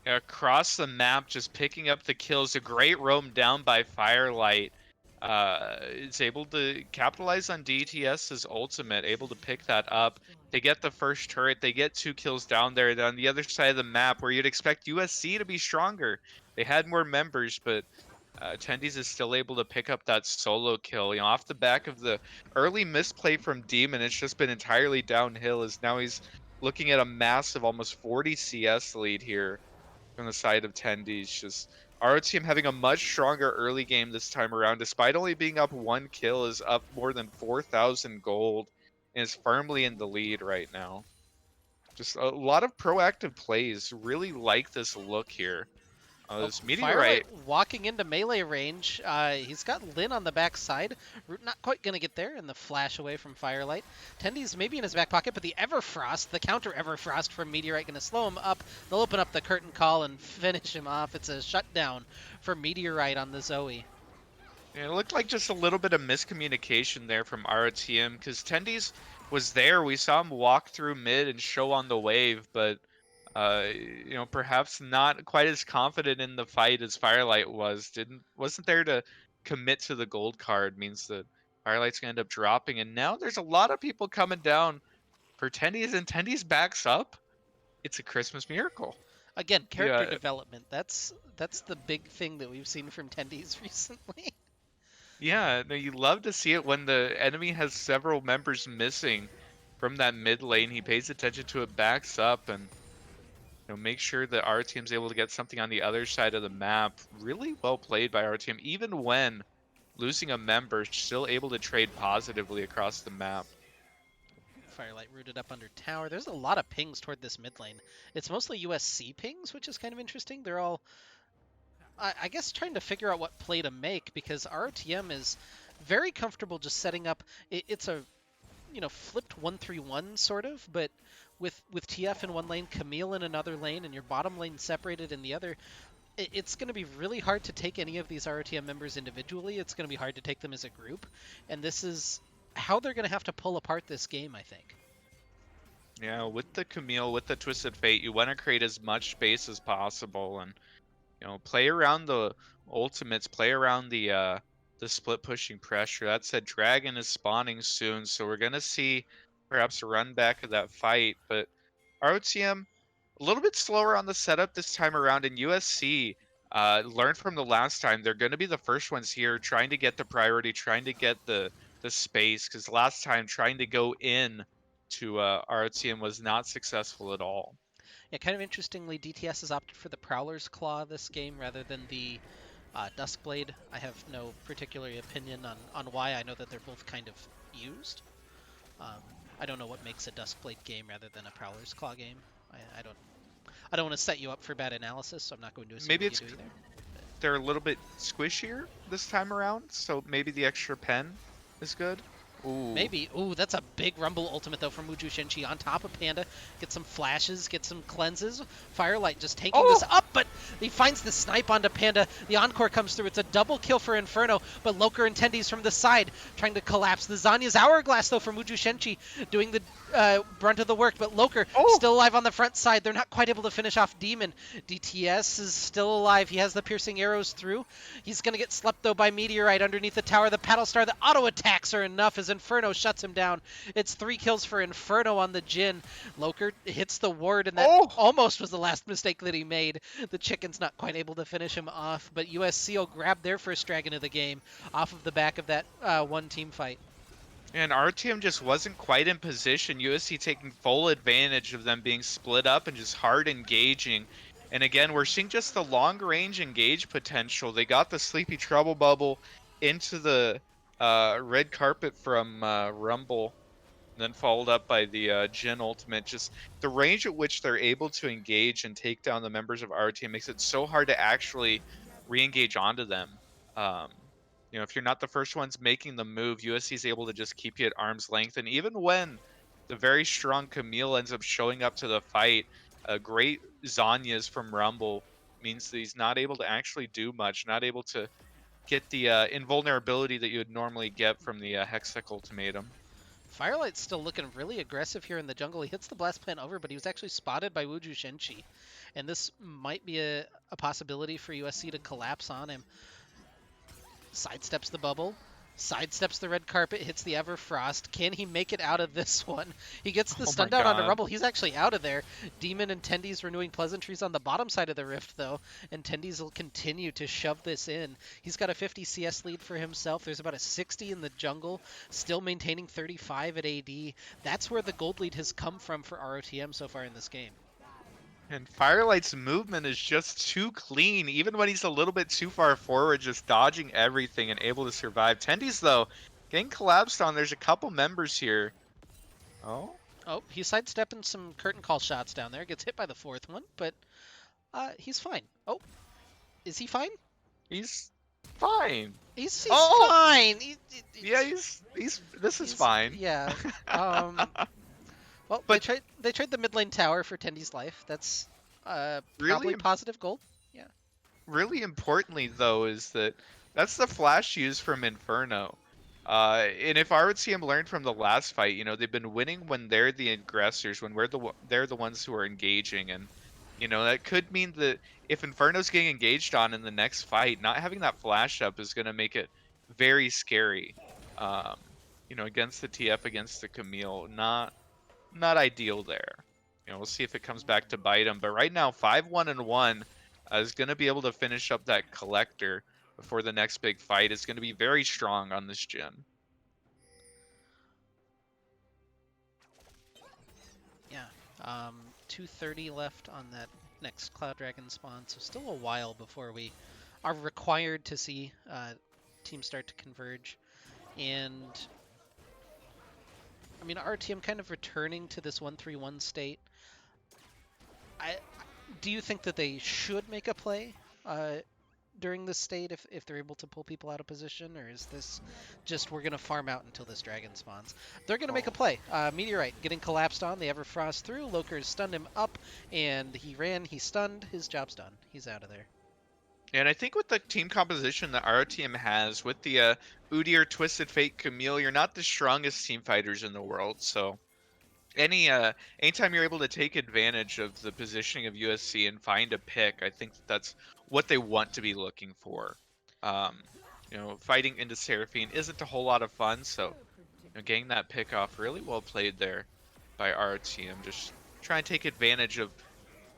Across the map, just picking up the kills. A great roam down by Firelight. Is able to capitalize on DTS's ultimate, able to pick that up. They get the first turret. They get 2 kills down there. Then on the other side of the map, where you'd expect USC to be stronger, they had more members, but Tendies is still able to pick up that solo kill. Off the back of the early misplay from Demon, it's just been entirely downhill. As now he's looking at a massive, almost 40 CS lead here from the side of Tendies. Just our team having a much stronger early game this time around, despite only being up 1 kill, is up more than 4,000 gold and is firmly in the lead right now. Just a lot of proactive plays. Really like this look here. This Meteorite Firelight walking into melee range. He's got Lyn on the back side. Root not quite going to get there, and the flash away from Firelight. Tendies maybe in his back pocket, but the Everfrost, the counter Everfrost from Meteorite, going to slow him up. They'll open up the curtain call and finish him off. It's a shutdown for Meteorite on the Zoe. Yeah, it looked like just a little bit of miscommunication there from ROTM, because Tendies was there. We saw him walk through mid and show on the wave, but perhaps not quite as confident in the fight as Firelight was. Wasn't there to commit to the gold card. Means that Firelight's gonna end up dropping, and now there's a lot of people coming down for Tendies, and Tendies backs up. It's a Christmas miracle. Again, character development. That's the big thing that we've seen from Tendies recently. Yeah, no, you love to see it when the enemy has several members missing from that mid lane. He pays attention to it, backs up, and make sure that our team's able to get something on the other side of the map. Really well played by our team, even when losing a member, still able to trade positively across the map. Firelight rooted up under tower. There's a lot of pings toward this mid lane. It's mostly USC pings, which is kind of interesting. They're all, I guess, trying to figure out what play to make, because ROTM is very comfortable just setting up. It's a flipped 1-3-1 sort of, but with TF in one lane, Camille in another lane, and your bottom lane separated in the other, it's going to be really hard to take any of these ROTM members individually. It's going to be hard to take them as a group, and this is how they're going to have to pull apart this game, I think. Yeah, with the Camille, with the Twisted Fate, you want to create as much space as possible, and play around the ultimates, play around the split pushing pressure. That said, Dragon is spawning soon, so we're gonna see perhaps a run back of that fight. But ROTM a little bit slower on the setup this time around, and USC learned from the last time. They're going to be the first ones here, trying to get the priority, trying to get the space, because last time trying to go in to ROTM was not successful at all. Yeah, kind of interestingly, DTS has opted for the Prowler's Claw this game rather than the Duskblade. I have no particular opinion on why. I know that they're both kind of used. Um, I don't know what makes a Duskblade game rather than a Prowler's Claw game. I don't want to set you up for bad analysis, so I'm not going to assume Maybe that it's you do either. they're a little bit squishier this time around, so maybe the extra pen is good. Ooh. Maybe. Ooh, that's a big Rumble ultimate, though, from Muju Shinchi on top of Panda. Get some flashes, get some cleanses. Firelight just tanking this up, but he finds the snipe onto Panda. The Encore comes through. It's a double kill for Inferno, but Loker and Tendies from the side trying to collapse. The Zanya's Hourglass, though, for Muju Shinchi doing the brunt of the work, but Loker still alive on the front side. They're not quite able to finish off Demon. DTS is still alive. He has the piercing arrows through. He's going to get slept, though, by Meteorite underneath the tower. The Paddle Star, the auto attacks are enough as Inferno shuts him down. It's 3 kills for Inferno on the Jhin. Loker hits the ward, and that almost was the last mistake that he made. The Chicken's not quite able to finish him off, but USC will grab their first dragon of the game off of the back of that one team fight. And RTM just wasn't quite in position. USC taking full advantage of them being split up and just hard engaging. And again, we're seeing just the long range engage potential. They got the Sleepy Trouble Bubble into the red carpet from Rumble, and then followed up by the Jhin ultimate. Just the range at which they're able to engage and take down the members of RTM makes it so hard to actually re-engage onto them. If you're not the first ones making the move, USC is able to just keep you at arm's length. And even when the very strong Camille ends up showing up to the fight, a great Zanya's from Rumble means that he's not able to actually do much, not able to get the invulnerability that you would normally get from the Hextech ultimatum. Firelight's still looking really aggressive here in the jungle. He hits the blast plant over, but he was actually spotted by Wuju Shenchi. And this might be a possibility for USC to collapse on him. Sidesteps the bubble, sidesteps the red carpet, hits the Everfrost. Can he make it out of this one? He gets the stun down onto Rumble. He's actually out of there. Demon and Tendies renewing pleasantries on the bottom side of the rift, though, and Tendies will continue to shove this in. He's got a 50 CS lead for himself. There's about a 60 in the jungle, still maintaining 35 at AD. That's where the gold lead has come from for ROTM so far in this game. And Firelight's movement is just too clean, even when he's a little bit too far forward, just dodging everything and able to survive. Tendies, though, getting collapsed on. There's a couple members here. Oh, he's sidestepping some curtain call shots down there. Gets hit by the fourth one, but he's fine. Oh, is he fine? He's fine. He's fine. Yeah, this is fine. Yeah. Well, but they trade the mid lane tower for Tendi's life. That's probably positive gold. Yeah. Really importantly, though, is that's the flash use from Inferno. And if ROTM learned from the last fight, they've been winning when they're the aggressors, when they're the ones who are engaging, and that could mean that if Inferno's getting engaged on in the next fight, not having that flash up is going to make it very scary. Against the TF, against the Camille, not ideal there. We'll see if it comes back to bite him. But right now, 5-1-1 is going to be able to finish up that collector before the next big fight. Is going to be very strong on this Jhin. Yeah. 230 left on that next Cloud Dragon spawn, so still a while before we are required to see teams start to converge. And I mean, RTM kind of returning to this 1-3-1 state. Do you think that they should make a play during this state if they're able to pull people out of position, or is this just we're gonna farm out until this dragon spawns? They're gonna make a Oh. play. Meteorite getting collapsed on. The Everfrost through. Loker stunned him up, and he ran. He stunned. His job's done. He's out of there. And I think with the team composition that our team has, with the Udyr, Twisted Fate, Camille, you're not the strongest team fighters in the world. So anytime you're able to take advantage of the positioning of USC and find a pick, I think that's what they want to be looking for. Um, fighting into Seraphine isn't a whole lot of fun, so getting that pick off really well played there by our team. Just trying to take advantage of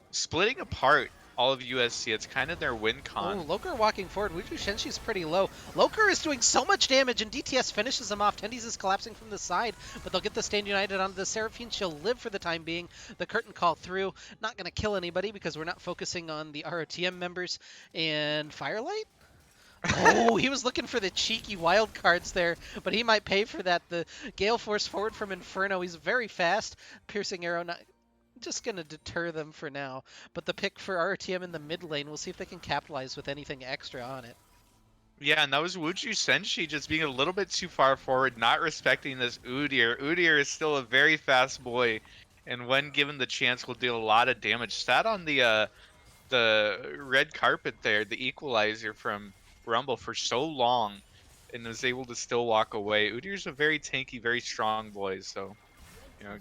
splitting apart all of USC. It's kind of their win con. Oh, Loker walking forward. Wuju Shenshi's pretty low. Loker is doing so much damage, and DTS finishes him off. Tendies is collapsing from the side, but they'll get the Stand United onto the Seraphine. She'll live for the time being. The curtain call through. Not going to kill anybody because we're not focusing on the ROTM members. And Firelight? Oh, he was looking for the cheeky wild cards there, but he might pay for that. The Gale Force forward from Inferno. He's very fast. Piercing arrow, not just going to deter them for now. But the pick for RTM in the mid lane, we'll see if they can capitalize with anything extra on it. Yeah, and that was Wuju Senshi just being a little bit too far forward, not respecting this Udyr. Udyr is still a very fast boy, and when given the chance will deal a lot of damage. Sat on the red carpet there, the equalizer from Rumble for so long, and was able to still walk away. Udyr's a very tanky, very strong boy, so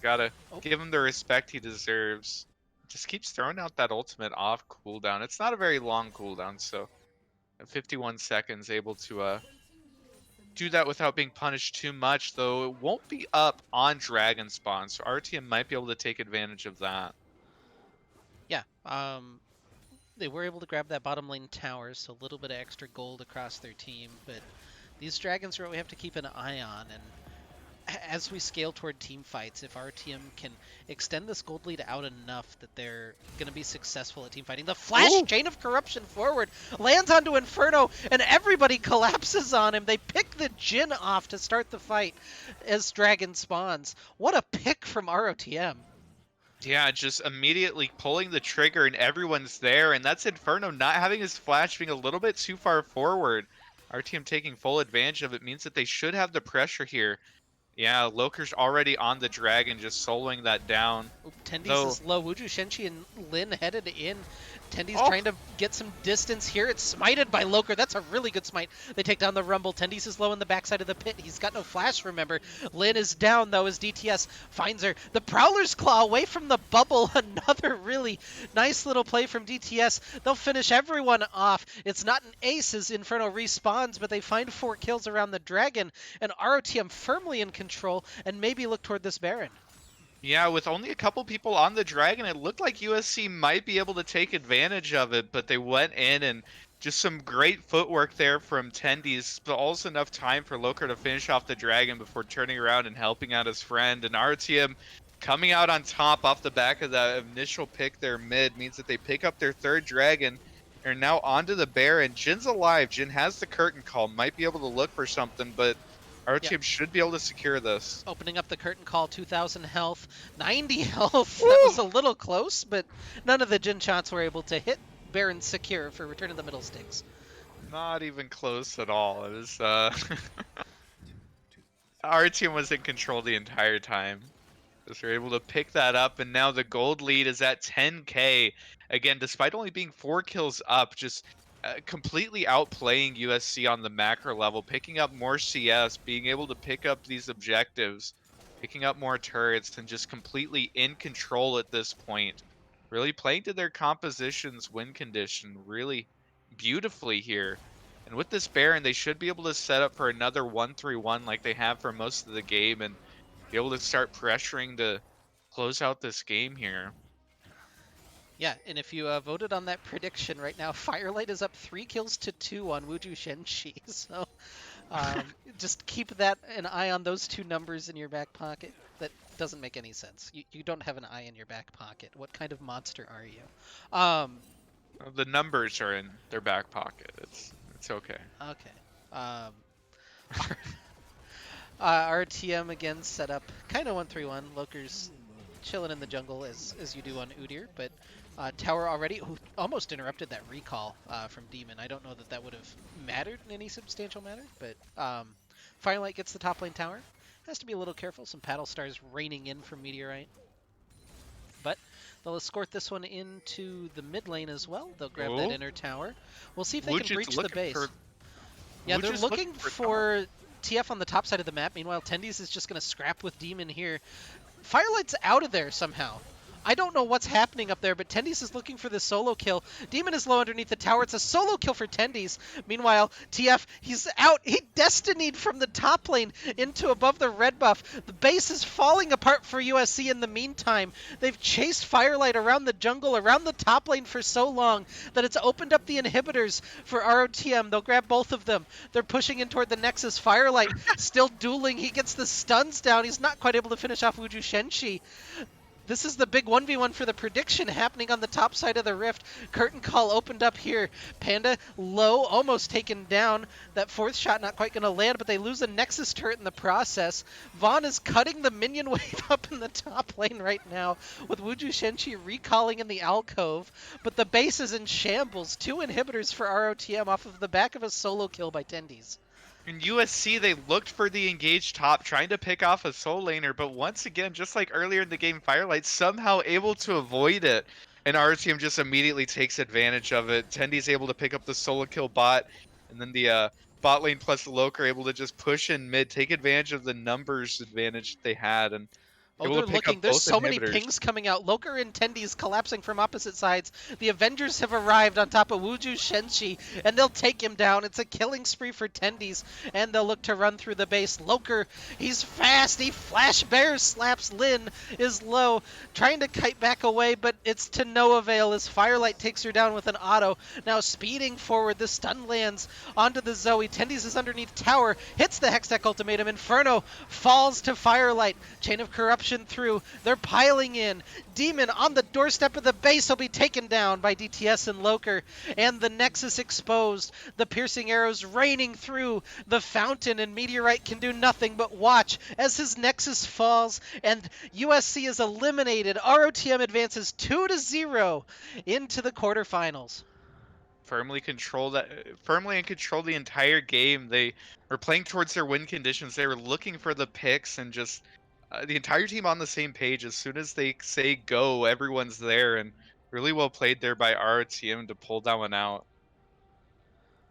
gotta give him the respect he deserves. Just keeps throwing out that ultimate off cooldown. It's not a very long cooldown, so at 51 seconds able to do that without being punished too much, though it won't be up on Dragon Spawn, so RTM might be able to take advantage of that. Yeah, they were able to grab that bottom lane tower, so a little bit of extra gold across their team, but these dragons are what we have to keep an eye on, and as we scale toward team fights, if our team can extend this gold lead out enough that they're going to be successful at team fighting. The flash Ooh. chain of corruption forward lands onto Inferno, and everybody collapses on him. They pick the Jhin off to start the fight as Dragon spawns. What a pick from ROTM. Yeah, just immediately pulling the trigger and everyone's there, and that's Inferno not having his flash being a little bit too far forward. Our team taking full advantage of it means that they should have the pressure here. Yeah, Loker's already on the dragon, just soloing that down. Tendies is low. Wuju Shenchi and Lin headed in. Tendies trying to get some distance here. It's smited by Loker. That's a really good smite. They take down the Rumble. Tendies is low in the backside of the pit. He's got no flash, remember. Lin is down, though, as DTS finds her. The Prowler's Claw away from the bubble. Another really nice little play from DTS. They'll finish everyone off. It's not an ace as Inferno respawns, but they find 4 kills around the dragon. And ROTM firmly in control and maybe look toward this Baron. Yeah, with only a couple people on the dragon, it looked like USC might be able to take advantage of it, but they went in and just some great footwork there from Tendies, but also enough time for Loker to finish off the dragon before turning around and helping out his friend. And RTM coming out on top off the back of that initial pick there mid means that they pick up their 3rd dragon and are now onto the Baron. Jin's alive. Jin has the curtain call, might be able to look for something, but our team should be able to secure this. Opening up the curtain call, 2,000 health, 90 health. Woo! That was a little close, but none of the Jhin shots were able to hit Baron secure for Return of the Middlesticks. Not even close at all. It was our team was in control the entire time. Just were able to pick that up, and now the gold lead is at 10k. Again, despite only being 4 kills up, just completely outplaying USC on the macro level, picking up more CS, being able to pick up these objectives, picking up more turrets, and just completely in control at this point. Really playing to their composition's win condition really beautifully here. And with this Baron, they should be able to set up for another 1-3-1 like they have for most of the game and be able to start pressuring to close out this game here. Yeah, and if you voted on that prediction right now, Firelight is up 3 kills to 2 on Wuju Shenchi. So just keep an eye on those 2 numbers in your back pocket. That doesn't make any sense. You don't have an eye in your back pocket. What kind of monster are you? The numbers are in their back pocket. It's okay. Okay. RTM again set up kind of 1-3-1. Loker's chilling in the jungle as you do on Udyr, but Tower already, who almost interrupted that recall from Demon. I don't know that that would have mattered in any substantial manner, but Firelight gets the top lane tower. Has to be a little careful. Some paddle stars raining in from Meteorite. But they'll escort this one into the mid lane as well. They'll grab that Oh, inner tower. We'll see if they can Wuji's breach the looking base. for. Yeah, they're Wuji's looking top. for TF on the top side of the map. Meanwhile, Tendies is just going to scrap with Demon here. Firelight's out of there somehow. I don't know what's happening up there, but Tendies is looking for the solo kill. Demon is low underneath the tower. It's a solo kill for Tendies. Meanwhile, TF, he's out. He destinied from the top lane into above the red buff. The base is falling apart for USC in the meantime. They've chased Firelight around the jungle, around the top lane for so long that it's opened up the inhibitors for ROTM. They'll grab both of them. They're pushing in toward the Nexus. Firelight still dueling. He gets the stuns down. He's not quite able to finish off Wuju Shenshi. This is the big 1v1 for the prediction happening on the top side of the rift. Curtain call opened up here. Panda low, almost taken down. That fourth shot not quite going to land, but they lose a Nexus turret in the process. Vaughn is cutting the minion wave up in the top lane right now with Wuju Shenchi recalling in the alcove. But the base is in shambles. 2 inhibitors for ROTM off of the back of a solo kill by Tendies. In USC, they looked for the engaged top, trying to pick off a soul laner, but once again, just like earlier in the game, Firelight somehow able to avoid it, and our team just immediately takes advantage of it. Tendy's able to pick up the solo kill bot, and then the bot lane plus Loker able to just push in mid, take advantage of the numbers advantage they had, and Oh, able to they're pick up looking. There's both so many inhibitors. pings coming out. Loker and Tendies collapsing from opposite sides. The Avengers have arrived on top of Wuju Shenshi, and they'll take him down. It's a killing spree for Tendies, and they'll look to run through the base. Loker, he's fast. He flash bear slaps. Lin is low, trying to kite back away, but it's to no avail as Firelight takes her down with an auto. Now speeding forward, the stun lands onto the Zoe. Tendies is underneath tower, hits the Hextech ultimatum. Inferno falls to Firelight. Chain of Corruption through. They're piling in. Demon on the doorstep of the base will be taken down by DTS and Loker. And the Nexus exposed. The piercing arrows raining through the fountain, and Meteorite can do nothing but watch as his Nexus falls and USC is eliminated. ROTM advances 2-0 into the quarterfinals. Firmly in control the entire game. They were playing towards their win conditions. They were looking for the picks and just the entire team on the same page. As soon as they say go, everyone's there, and really well played there by RTM to pull that one out.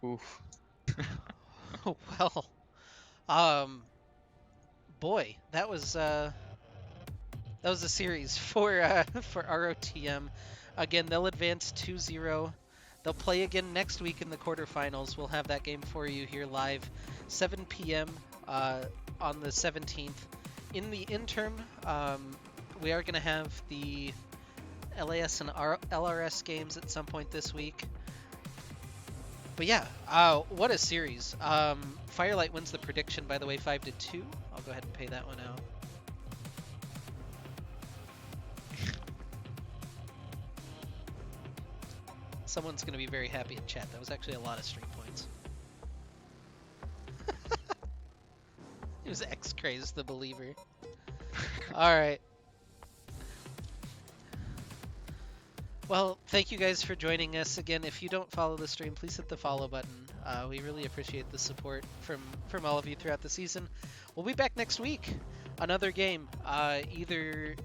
Oof. Well, um, boy, that was a series for ROTM. Again, they'll advance 2-0. They'll play again next week in the quarterfinals. We'll have that game for you here live, 7 p.m. On the 17th. In the interim, we are going to have the LAS and LRS games at some point this week. But yeah, what a series. Firelight wins the prediction, by the way, 5-2. I'll go ahead and pay that one out. Someone's going to be very happy in chat. That was actually a lot of stream points. It was X-Craze, the believer. Alright. Well, thank you guys for joining us. Again, if you don't follow the stream, please hit the follow button. We really appreciate the support from all of you throughout the season. We'll be back next week. Another game. Either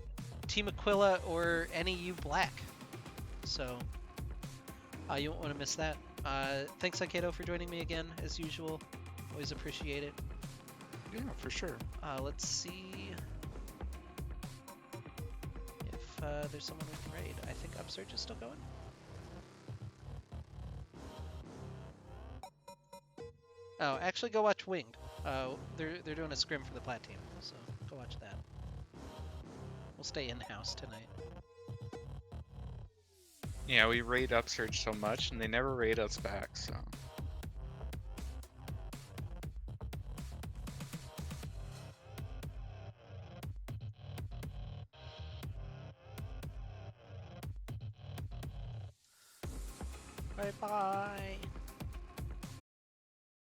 Team Aquila or NEU Black. So, you won't want to miss that. Thanks, Akedo, for joining me again, as usual. Always appreciate it. Yeah, for sure. Let's see if there's someone we can raid. I think Upsurge is still going. Oh, actually, go watch Winged. They're doing a scrim for the plat team, so go watch that. We'll stay in-house tonight. Yeah, we raid Upsurge so much, and they never raid us back, so. Bye-bye.